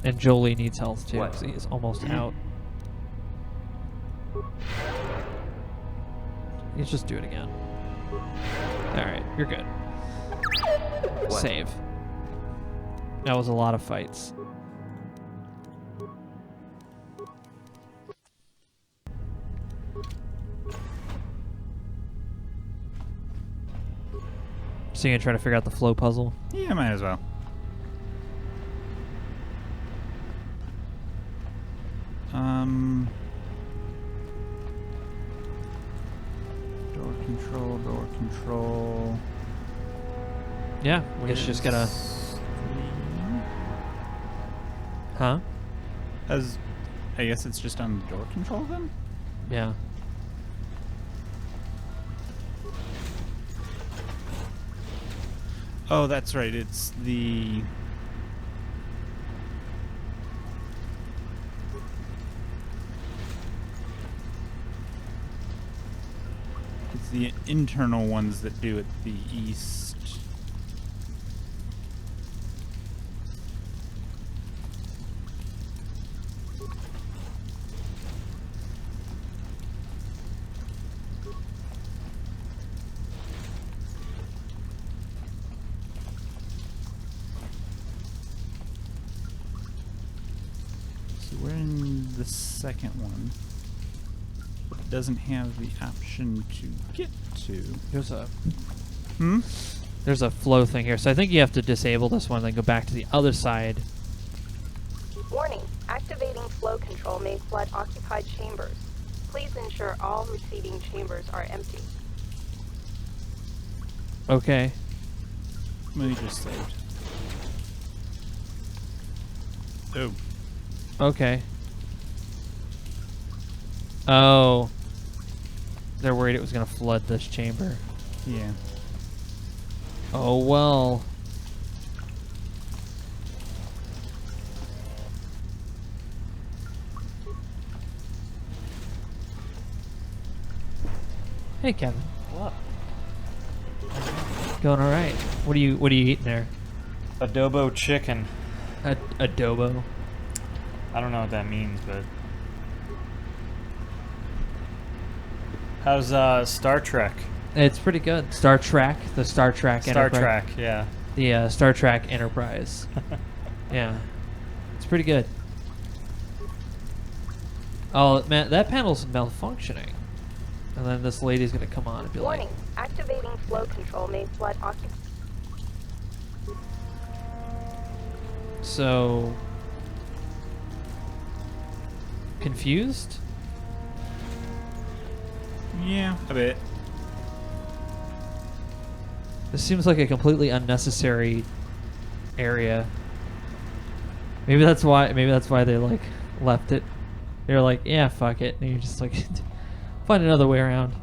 And Jolie needs health too, because he is almost out. Let's just do it again. Alright, you're good. Save. That was a lot of fights. So you're gonna try to figure out the flow puzzle? Yeah, might as well. Door control. Yeah, I guess you just gotta. Huh? I guess it's just on door control then? Yeah. Oh, that's right. It's the... It's the internal ones that do it the east. So we're in the second one. But it doesn't have the option to get to. There's a There's a flow thing here, so I think you have to disable this one, then go back to the other side. Warning: activating flow control may flood occupied chambers. Please ensure all receiving chambers are empty. Okay. We just saved. Oh. Okay. Oh. They're worried it was going to flood this chamber. Yeah. Oh, well. Hey, Kevin. What? Going all right. What are you eating there? Adobo chicken. Adobo. I don't know what that means, but how's Star Trek? It's pretty good. Star Trek, the Star Trek Enterprise. Star Trek, yeah. The Star Trek Enterprise. Yeah. It's pretty good. Oh, man, that panel's malfunctioning. And then this lady's going to come on and be Warning: like... activating flow control may flood occupied. So... confused? Yeah, a bit. This seems like a completely unnecessary area. Maybe that's why they like left it. They're like, yeah, fuck it. And you're just like find another way around.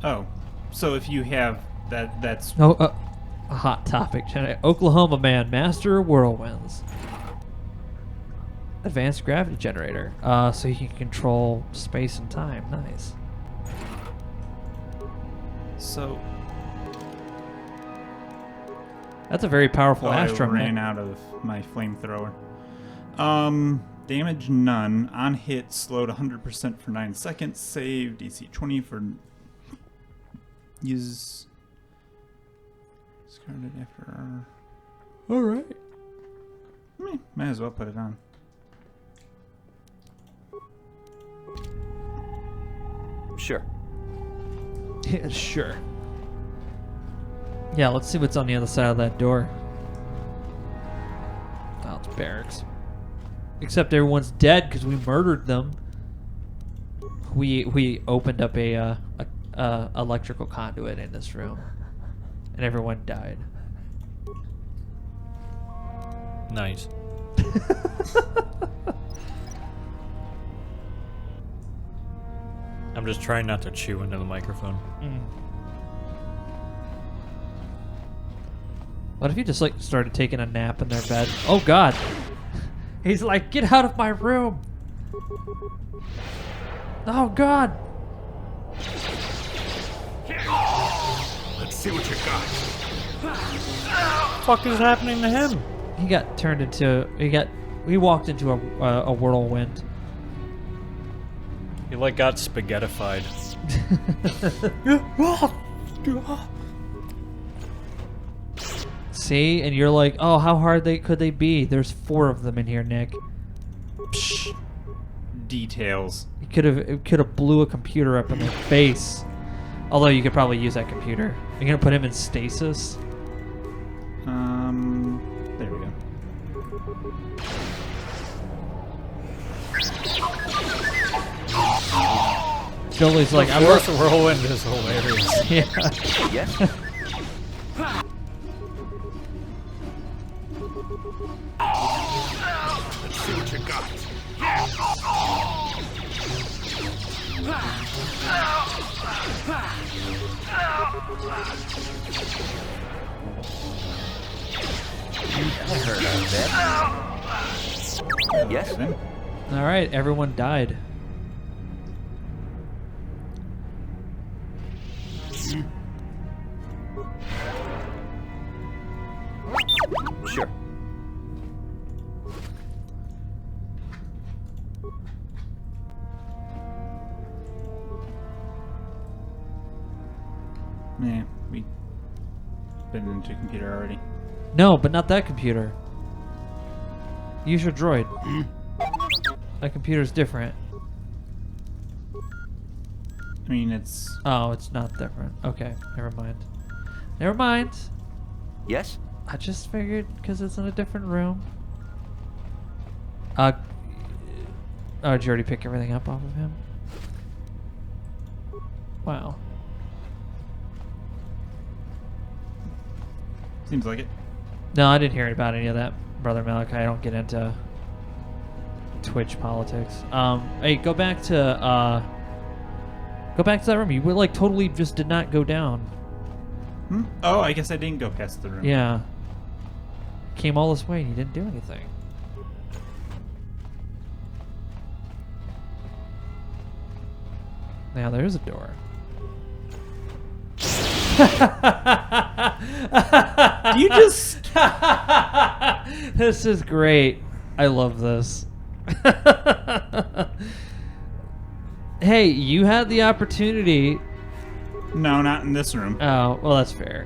Oh. So if you have that's a hot topic tonight. Oklahoma man, master of whirlwinds. Advanced gravity generator. So you can control space and time. Nice. So that's a very powerful astro. I ran out of my flamethrower. Damage none. On hit, slowed 100% for 9 seconds. Save DC 20 for use. Discarded after. All right. Might as well put it on. Sure. Yeah, sure. Yeah, let's see what's on the other side of that door. Oh, it's barracks. Except everyone's dead because we murdered them. We opened up a electrical conduit in this room, and everyone died. Nice. I'm just trying not to chew into the microphone. What if you just like started taking a nap in their bed? Oh God! He's like, get out of my room! Oh God! Let's see what you got. What the fuck is happening to him? He got turned into he walked into a whirlwind. He like got spaghettified. See, and you're like, oh, how hard could they be? There's 4 of them in here, Nick. Details. It could have blew a computer up in their face. Although you could probably use that computer. You're gonna put him in stasis. There we go. Jolie's like, I work the whirlwind is hilarious. Yeah. Yes? Let's see what you got. I heard of that. Yes? All right, everyone died. Sure. Yeah, we been into a computer already. No, but not that computer. Use your droid. That computer's different. I mean, it's... Oh, it's not different. Okay, never mind. Never mind. Yes? I just figured because it's in a different room. Oh, did you already pick everything up off of him? Wow. Seems like it. No, I didn't hear about any of that, Brother Malachi. I don't get into Twitch politics. Hey, go back to that room. You like totally just did not go down. Hmm? Oh, I guess I didn't go past the room. Yeah. Came all this way and you didn't do anything. Now there's a door. You just... This is great. I love this. Hey, you had the opportunity. No, not in this room. Oh, well, that's fair.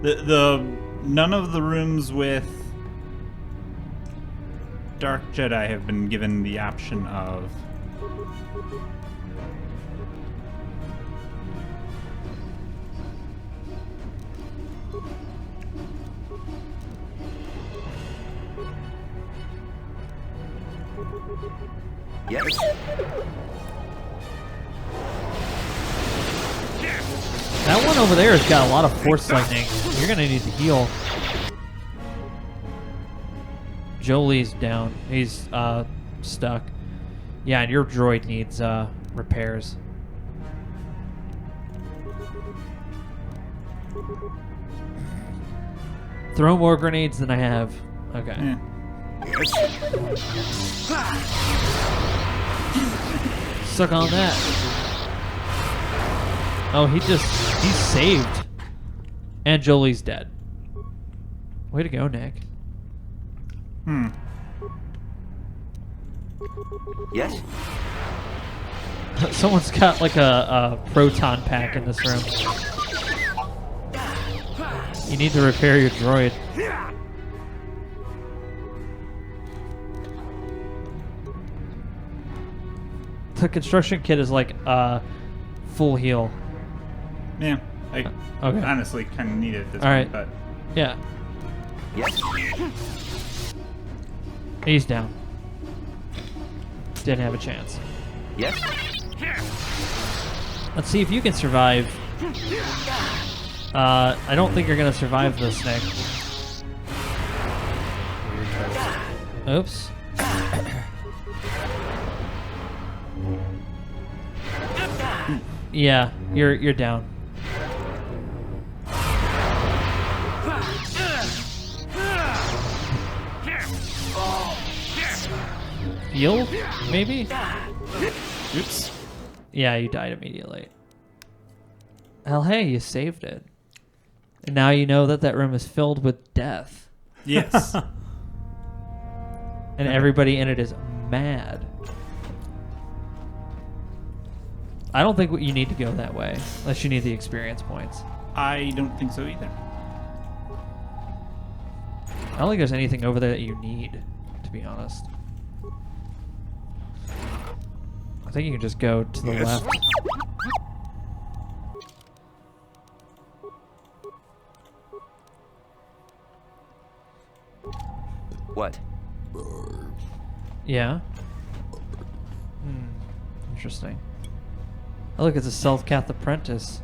None of the rooms with Dark Jedi have been given the option of... Yes? That one over there has got a lot of force lightning. You're gonna need to heal. Jolie's down. He's stuck. Yeah, and your droid needs repairs. Throw more grenades than I have. Okay. Yeah. Suck on that. Oh, he's saved. And Jolie's dead. Way to go, Nick. Yes? Someone's got like a proton pack in this room. You need to repair your droid. The construction kit is like full heal. Yeah, I Okay. honestly kind of need it at this All right. point, but... Yeah. Yes? He's down. Didn't have a chance. Yes? Let's see if you can survive. I don't think you're gonna survive this, Nick. Oops. Yeah, you're down. Heal? Maybe? Oops. Yeah, you died immediately. Hell, hey, you saved it. And now you know that that room is filled with death. Yes. And everybody in it is mad. I don't think you need to go that way, unless you need the experience points. I don't think so either. I don't think there's anything over there that you need, to be honest. I think you can just go to the left. What? Yeah. Interesting. Oh, look, it's a self-cath apprentice.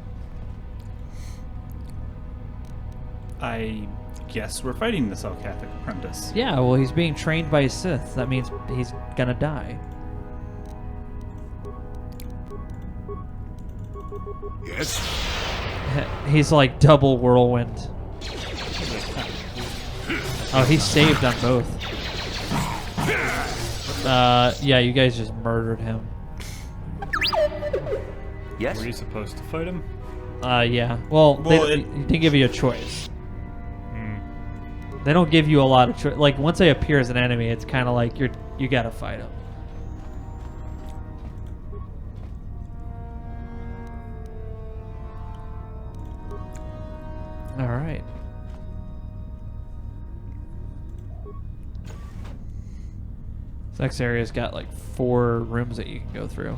I guess we're fighting the Self-Cath apprentice. Yeah, well, he's being trained by a Sith. That means he's gonna die. Yes? He's like double whirlwind. Oh, he's saved on both. Yeah, you guys just murdered him. Yes? Were you supposed to fight him? Yeah. Well, they didn't give you a choice. They don't give you a lot of choice. Like, once they appear as an enemy, it's kind of like you gotta fight them. All right. This next area's got like 4 rooms that you can go through.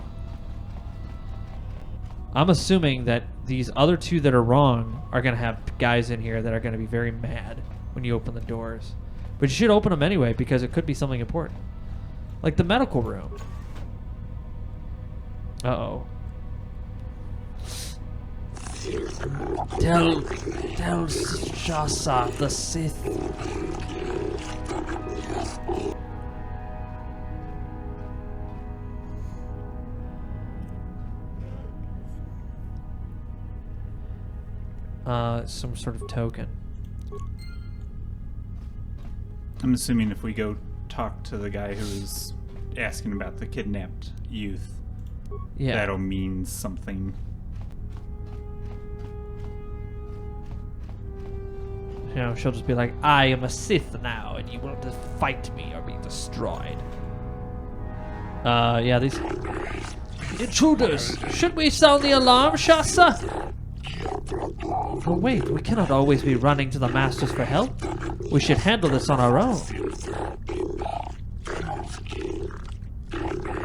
I'm assuming that these other 2 that are wrong are going to have guys in here that are going to be very mad when you open the doors. But you should open them anyway because it could be something important. Like the medical room. Uh-oh. Tell Shasa, the Sith. Some sort of token. I'm assuming if we go talk to the guy who was asking about the kidnapped youth, yeah, that'll mean something. You know, she'll just be like, I am a Sith now, and you will fight me or be destroyed. Yeah, these... Intruders! Should we sound the alarm, Shasa? Oh, wait, we cannot always be running to the Masters for help. We should handle this on our own.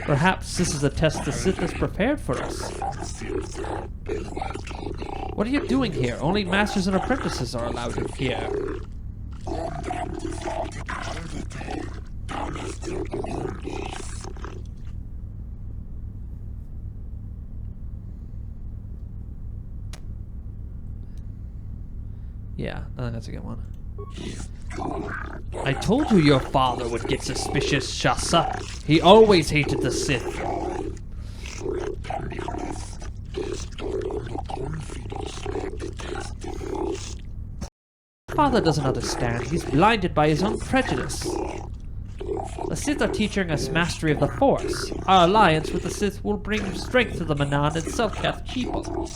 Perhaps this is a test the Sith has prepared for us. What are you doing here? Only Masters and Apprentices are allowed in here. Yeah, I think that's a good one. I told you your father would get suspicious, Shasa. He always hated the Sith. Father doesn't understand. He's blinded by his own prejudice. The Sith are teaching us mastery of the Force. Our alliance with the Sith will bring strength to the Manan and Self-Cath people.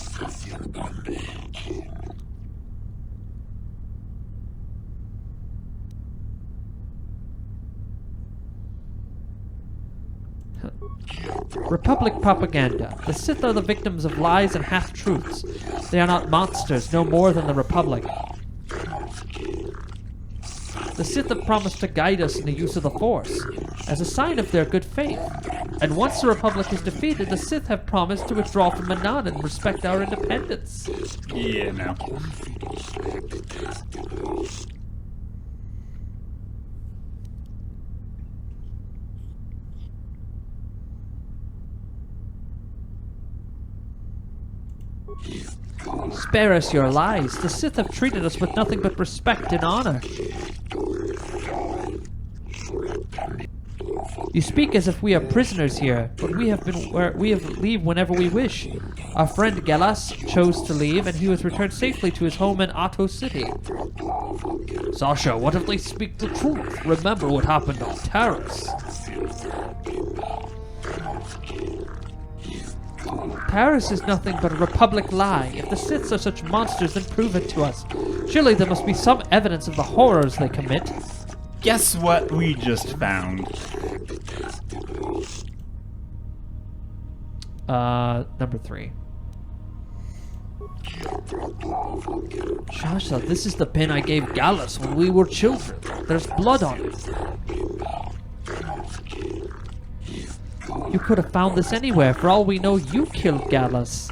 Republic propaganda. The Sith are the victims of lies and half-truths. They are not monsters, no more than the Republic. The Sith have promised to guide us in the use of the Force, as a sign of their good faith. And once the Republic is defeated, the Sith have promised to withdraw from Manan and respect our independence. Yeah, no. Spare us your lies. The Sith have treated us with nothing but respect and honor. You speak as if we are prisoners here, but we have leave whenever we wish. Our friend Gelas chose to leave, and he was returned safely to his home in Otto City. Sasha, what if they speak the truth? Remember what happened on Taris. Taris is nothing but a Republic lie. If the Siths are such monsters, then prove it to us. Surely there must be some evidence of the horrors they commit. Guess what we just found? Number 3. Shasha, this is the pen I gave Gallus when we were children. There's blood on it. You could have found this anywhere. For all we know, you killed Gallus.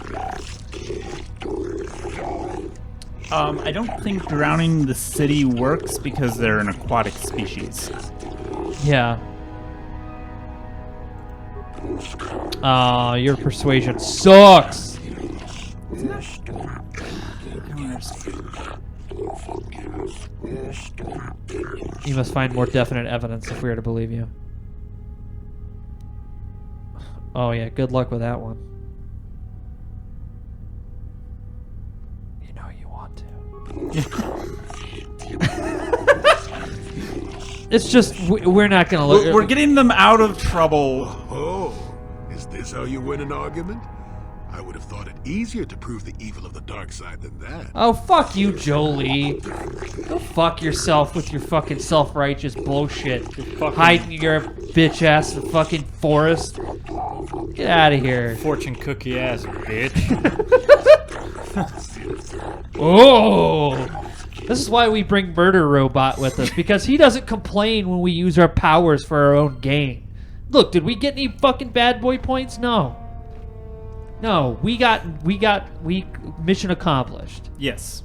I don't think drowning the city works because they're an aquatic species. Yeah. Your persuasion sucks. You must find more definite evidence if we are to believe you. Oh yeah, good luck with that one. You know you want to. It's just we're not gonna look. We're getting them out of trouble. Oh, is this how you win an argument? I would have thought it easier to prove the evil of the dark side than that. Oh, fuck you, Jolie. Go fuck yourself with your fucking self-righteous bullshit. Hiding your bitch ass in the fucking forest. Get out of here. Fortune cookie ass bitch. Oh! This is why we bring Murder Robot with us, because he doesn't complain when we use our powers for our own gain. Look, did we get any fucking bad boy points? No. No, we mission accomplished. Yes.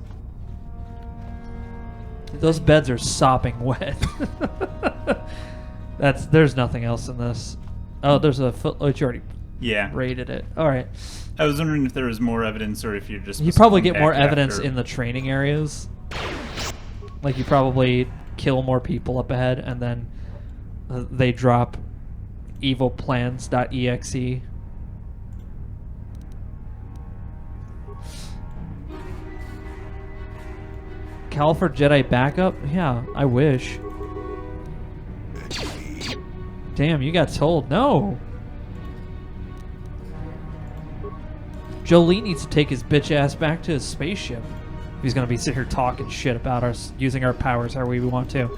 Those beds are sopping wet. There's nothing else in this. Oh, there's a foot. Oh, you already rated it. All right. I was wondering if there was more evidence or if you're just. You probably get more evidence in the training areas. Like you probably kill more people up ahead, and then they drop evilplans.exe. Call for Jedi backup? Yeah, I wish. Damn, you got told. No. Jolie needs to take his bitch ass back to his spaceship. He's gonna be sitting here talking shit about us using our powers however we want to.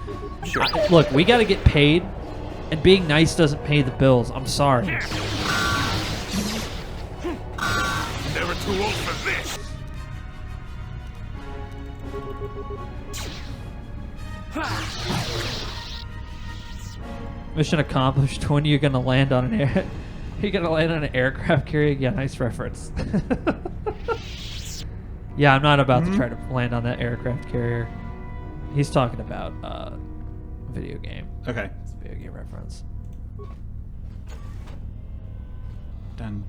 Sure. Look, we gotta get paid, and being nice doesn't pay the bills. I'm sorry. Never too old for this. Mission accomplished. When are you gonna land on an air? You're gonna land on an aircraft carrier? Yeah, nice reference. Yeah, I'm not about to try to land on that aircraft carrier. He's talking about video game. Okay. It's a video game reference. Done.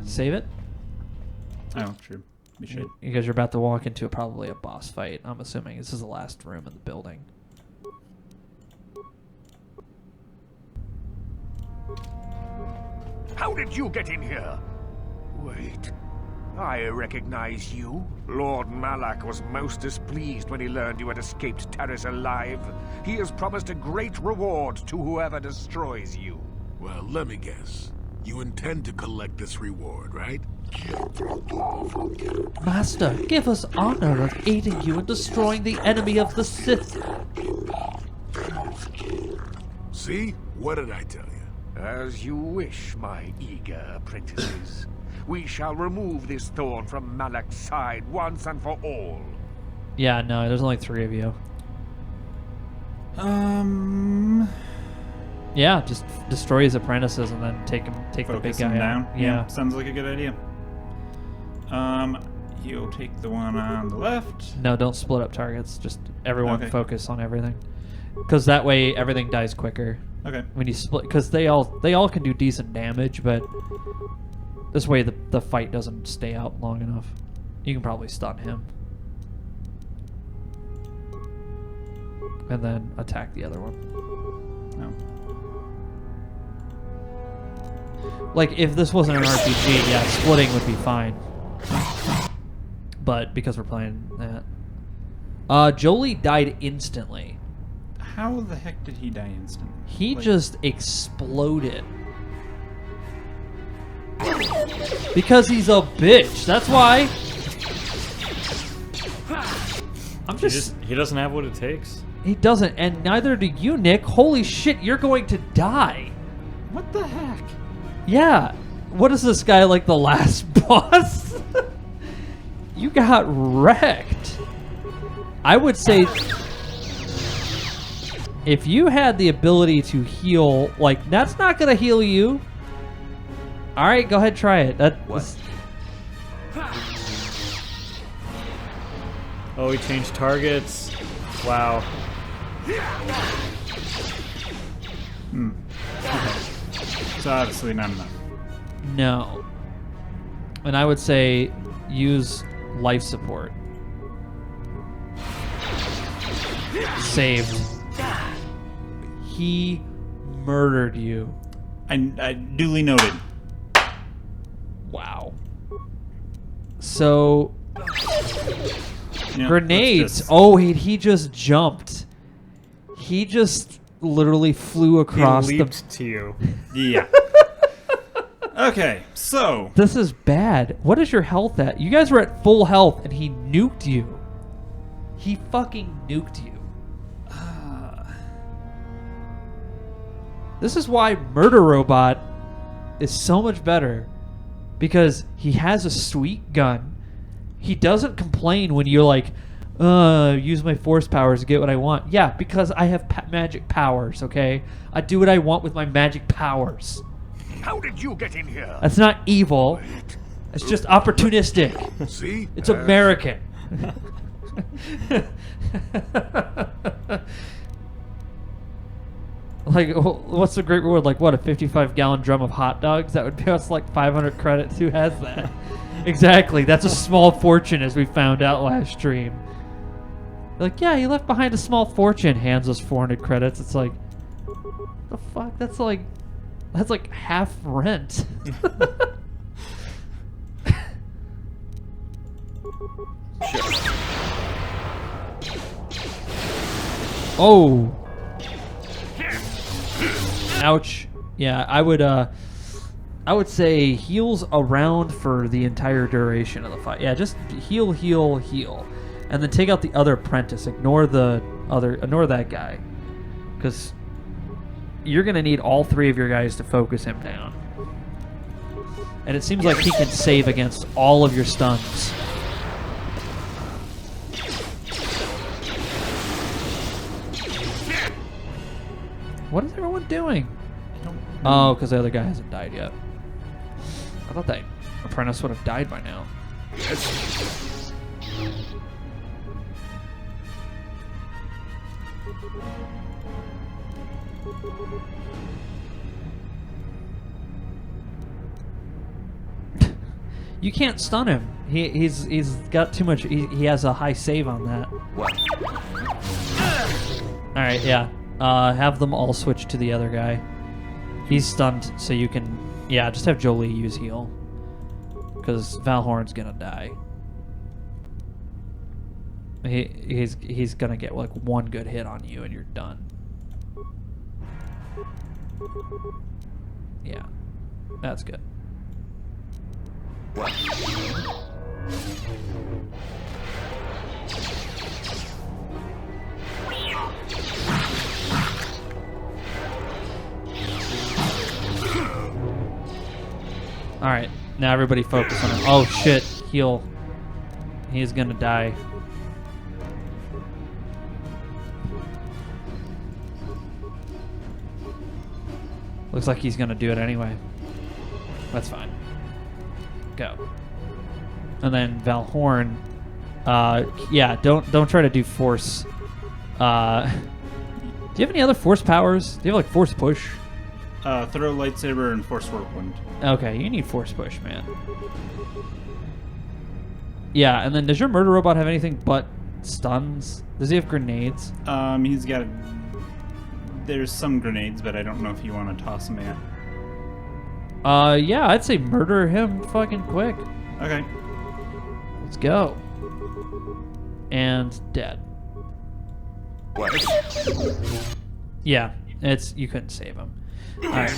Save it? Oh, true. We should. Because you're about to walk into probably a boss fight. I'm assuming this is the last room in the building. How did you get in here? Wait. I recognize you. Lord Malak was most displeased when he learned you had escaped Taris alive. He has promised a great reward to whoever destroys you. Well, let me guess. You intend to collect this reward, right? Master, give us honor of aiding you in destroying the enemy of the Sith. See? What did I tell you? As you wish, my eager apprentices. We shall remove this thorn from Malak's side once and for all. Yeah, no, there's only 3 of you. Yeah, just destroy his apprentices and then take the big guy down. out. Yeah, sounds like a good idea. You'll take the one on the left. No, don't split up targets. Just everyone focus on everything, because that way everything dies quicker. Okay. When you split, because they all can do decent damage, but this way the fight doesn't stay out long enough. You can probably stun him, and then attack the other one. No. Like, if this wasn't an RPG, yeah, splitting would be fine. But because we're playing that. Jolie died instantly. How the heck did he die instantly? He just exploded. Because he's a bitch. That's why. I'm just... He doesn't have what it takes. He doesn't, and neither do you, Nick. Holy shit, you're going to die. What the heck? Yeah. What is this guy, like the last boss? You got wrecked. I would say if you had the ability to heal, like, that's not going to heal you. All right, go ahead, try it. Oh, he changed targets. Wow. Okay. So obviously not enough. No. And I would say use life support. Saved. He murdered you. I duly noted. Wow. So Yeah, grenades. let's just- Oh, he just jumped. He just literally flew across he the. leaped to you. Yeah. Okay, so This is bad. What is your health at? You guys were at full health, and he nuked you. He fucking nuked you. This is why Murder Robot is so much better, because he has a sweet gun. He doesn't complain when you're like, use my force powers to get what I want. Yeah, because I have magic powers, okay? I do what I want with my magic powers. How did you get in here? That's not evil. It's just opportunistic. See? It's American. Like, what's the great reward? Like, what, a 55-gallon drum of hot dogs? That would be us like 500 credits. Who has that? Exactly. That's a small fortune, as we found out last stream. Like, yeah, he left behind a small fortune. Hands us 400 credits. It's like, the fuck? That's like half rent. Oh. Ouch. Yeah, I would say heals around for the entire duration of the fight. Yeah, just heal, heal, heal. And then take out the other apprentice. Ignore that guy. Because you're going to need all three of your guys to focus him down. And it seems like he can save against all of your stuns. What is everyone doing? Oh, because the other guy hasn't died yet. I thought that apprentice would have died by now. You can't stun him. He's got too much. He has a high save on that. What? All right, yeah. Have them all switch to the other guy. He's stunned, so you can... Yeah, just have Jolie use heal. Because Valhorn's gonna die. He's gonna get like one good hit on you and you're done. Yeah. That's good. What? Alright, now everybody focus on him. Oh shit, heal. He's gonna die. Looks like he's gonna do it anyway. That's fine. Go. And then Valhorn, yeah, don't try to do force. Do you have any other force powers? Do you have like force push? Throw lightsaber and force whirlwind. Okay, you need force push, man. Yeah, and then does your murder robot have anything but stuns? Does he have grenades? He's got. There's some grenades, but I don't know if you want to toss them at. Yeah, I'd say murder him fucking quick. Okay. Let's go. And dead. What? Yeah, you couldn't save him. Alright.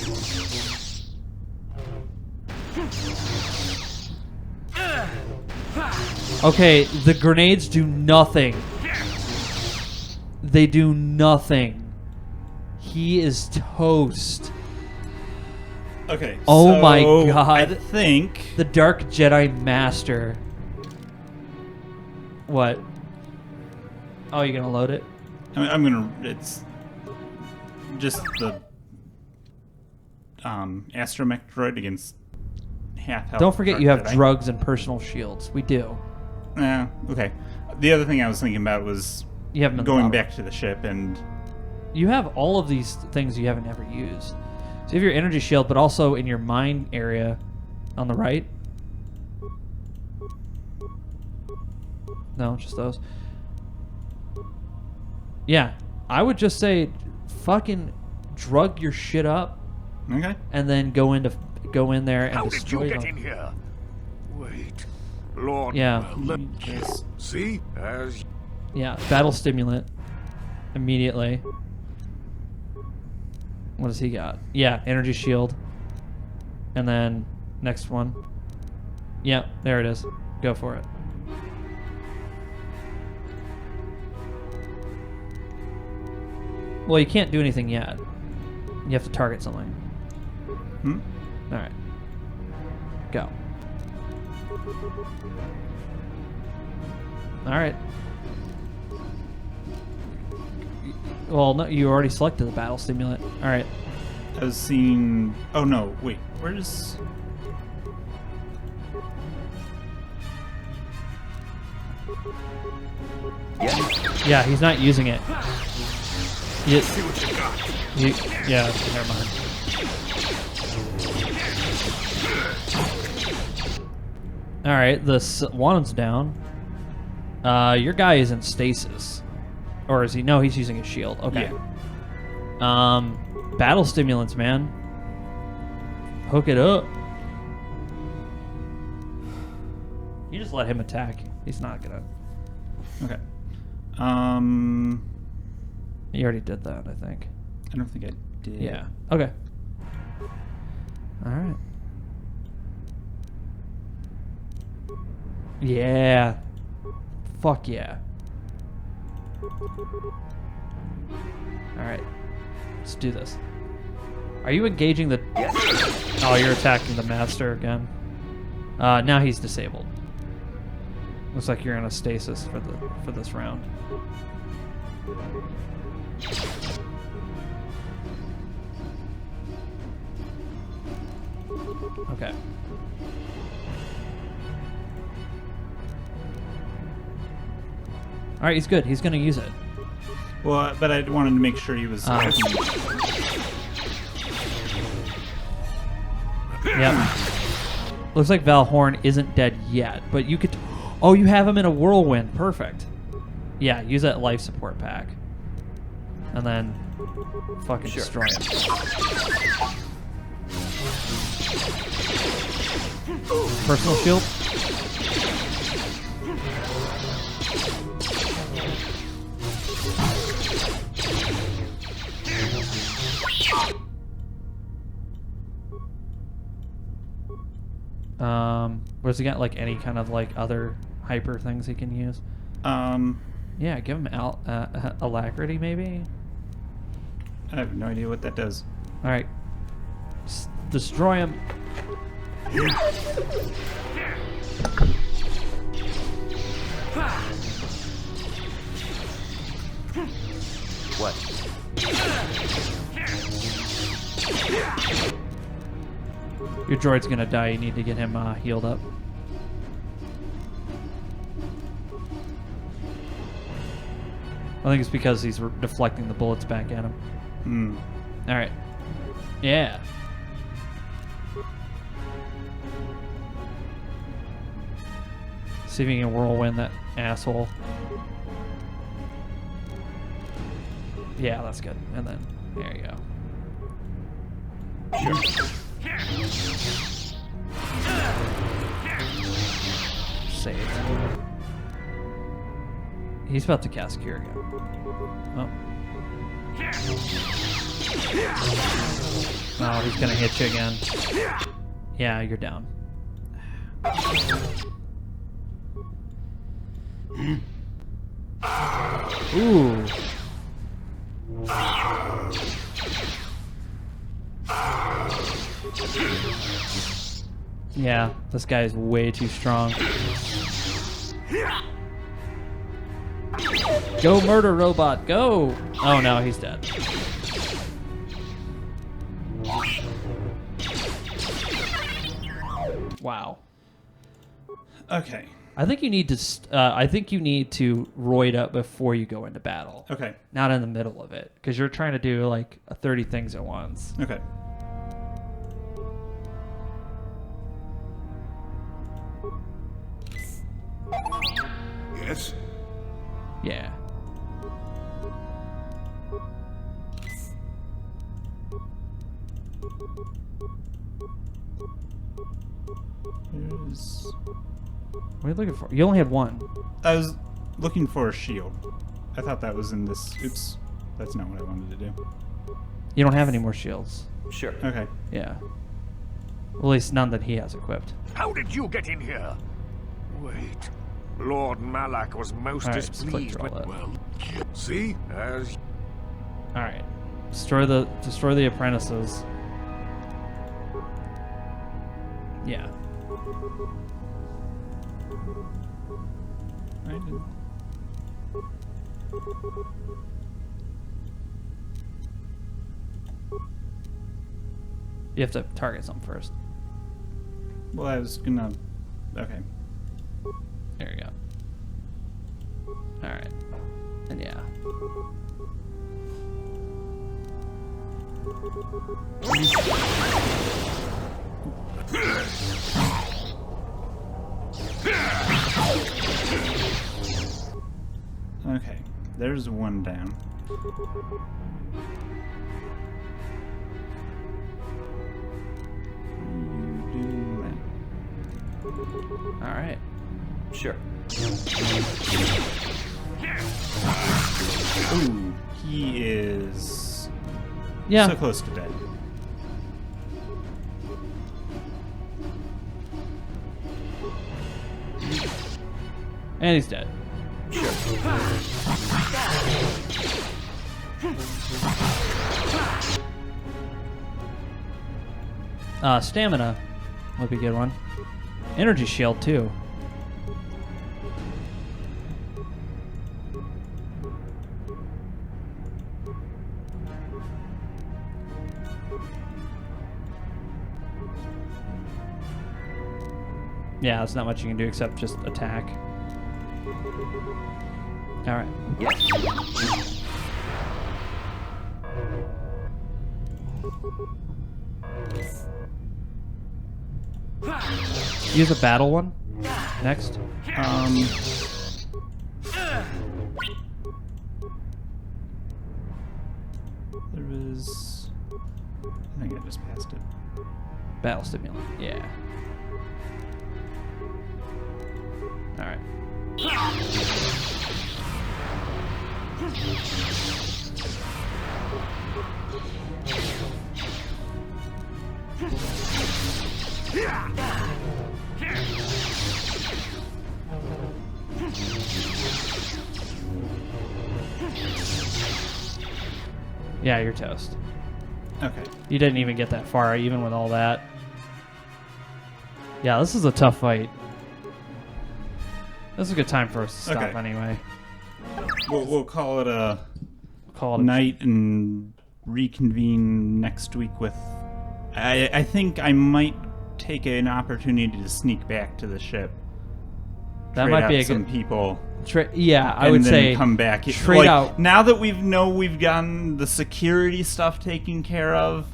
Okay, the grenades do nothing. They do nothing. He is toast. Okay. Oh so my god. I think the Dark Jedi Master. What? Oh, you're gonna load it? I'm gonna. It's just the astromech droid against half health. Don't forget you have Jedi. drugs and personal shields. We do. Yeah. Okay. the other thing I was thinking about was You have them in the going bottom. back to the ship and... You have all of these things you haven't ever used. So you have your energy shield, but also in your mine area on the right. No, just those. Yeah, I would just say fucking drug your shit up. Okay. And then go in there and How did destroy you get them. in here? Wait, Lord. Yeah. Well, see, as Yeah, battle stimulant. Immediately. What does he got? Yeah, energy shield. And then next one. Yeah, there it is. Go for it. Well, you can't do anything yet. You have to target something. Hmm? Alright. Go. Alright. Well, no, you already selected the battle stimulant. Alright. I was seeing... Oh, no. Wait. Where's... Yeah, he's not using it. You, see what you got. yeah, never mind. Alright, one's down. Your guy is in stasis. Or is he? No, he's using his shield. Okay. Yeah. Battle stimulants, man. Hook it up. You just let him attack. He's not gonna. Okay. You already did that, I think. I don't think I did. Yeah. Okay. Alright. Yeah. Fuck yeah. Alright. Let's do this. Are you engaging the... Oh, you're attacking the master again. Now he's disabled. Looks like you're in a stasis for this round. Okay. Alright, he's good. He's gonna use it. Well, but I wanted to make sure he was... Yep. Looks like Valhorn isn't dead yet, but you could... Oh, you have him in a whirlwind. Perfect. Yeah, use that life support pack. And then fucking destroy him. Personal shield? Where's he got like any kind of like other hyper things he can use? Yeah, give him alacrity maybe. I have no idea what that does. All right, destroy him. What? Your droid's gonna die. You need to get him healed up. I think it's because he's deflecting the bullets back at him. Hmm. All right. Yeah. See if you can whirlwind that asshole. Yeah, that's good. And then there you go. Save. He's about to cast Cure again. Oh. Oh, he's gonna hit you again. Yeah, you're down. Ooh. Yeah, this guy is way too strong. Go murder robot, go! Oh no, he's dead. Wow. Okay. I think you need to. I think you need to roid up before you go into battle. Okay. Not in the middle of it, because you're trying to do like 30 things at once. Okay. Yes? Yeah. What are you looking for? You only had one. I was looking for a shield. I thought that was in this. Oops. That's not what I wanted to do. You don't have any more shields. Sure. Okay. Yeah. Well, at least none that he has equipped. How did you get in here? Wait. Lord Malak was most All right, just click displeased through all with... that. Well, see? As... All right. Destroy the apprentices. Yeah. I did. You have to target something first. Well, I was gonna. Okay. There you go. All right. And yeah. Okay. There's one down. All right. Sure. Ooh, he is. Yeah. So close to dead. And he's dead. Stamina would be a good one. Energy shield too. Yeah, there's not much you can do except just attack. All right. Yes. Use a battle one next. There was. I think I just passed it. Battle stimulant. Yeah. All right. Yeah, you're toast. Okay. You didn't even get that far, even with all that. Yeah, this is a tough fight. This is a good time for us to stop anyway. We'll call it a night and reconvene next week with. I think I might take an opportunity to sneak back to the ship. That might be a some good people. Yeah, I and would then say come back. trade out. Now that we've gotten the security stuff taken care of.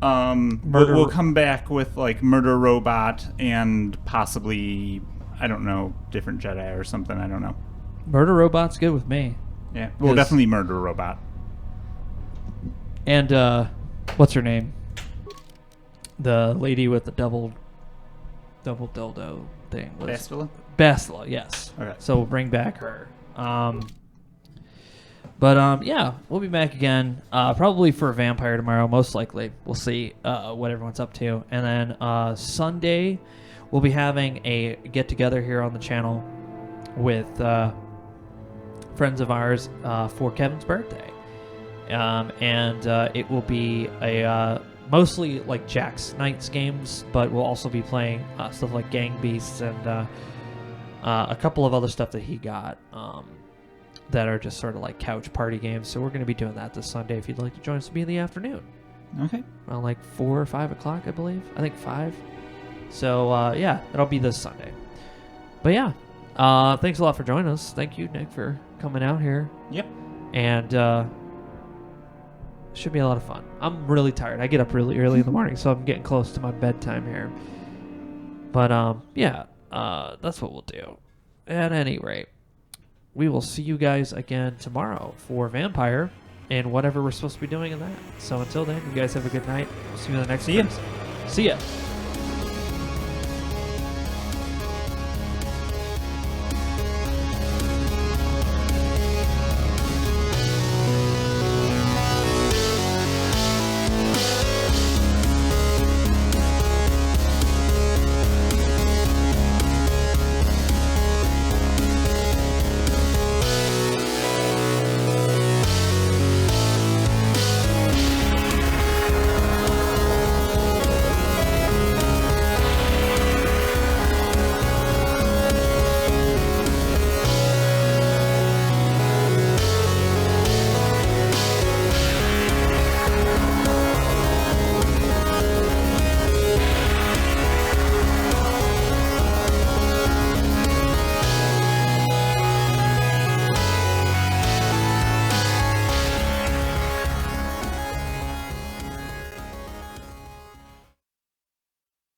We'll come back with like Murder Robot and possibly, I don't know, different Jedi or something. I don't know. Murder Robot's good with me. Yeah, well, definitely Murder Robot. And what's her name? The lady with the double dildo thing. Bastila? Bastila, yes. Okay. So we'll bring back her. But yeah, we'll be back again. Probably for a vampire tomorrow, most likely. We'll see what everyone's up to. And then Sunday, we'll be having a get-together here on the channel with friends of ours for Kevin's birthday. And it will be a mostly like Jack's Knights games, but we'll also be playing stuff like Gang Beasts and a couple of other stuff that he got. That are just sort of like couch party games. So we're going to be doing that this Sunday if you'd like to join us to be in the afternoon. Okay. Around like 4 or 5 o'clock, I believe. I think 5. So, yeah, it'll be this Sunday. But yeah, thanks a lot for joining us. Thank you, Nick, for coming out here. Yep. And should be a lot of fun. I'm really tired. I get up really early in the morning, so I'm getting close to my bedtime here. But yeah, that's what we'll do. At any rate, we will see you guys again tomorrow for Vampire and whatever we're supposed to be doing in that. So until then, you guys have a good night. We'll see you in the next episode. See ya.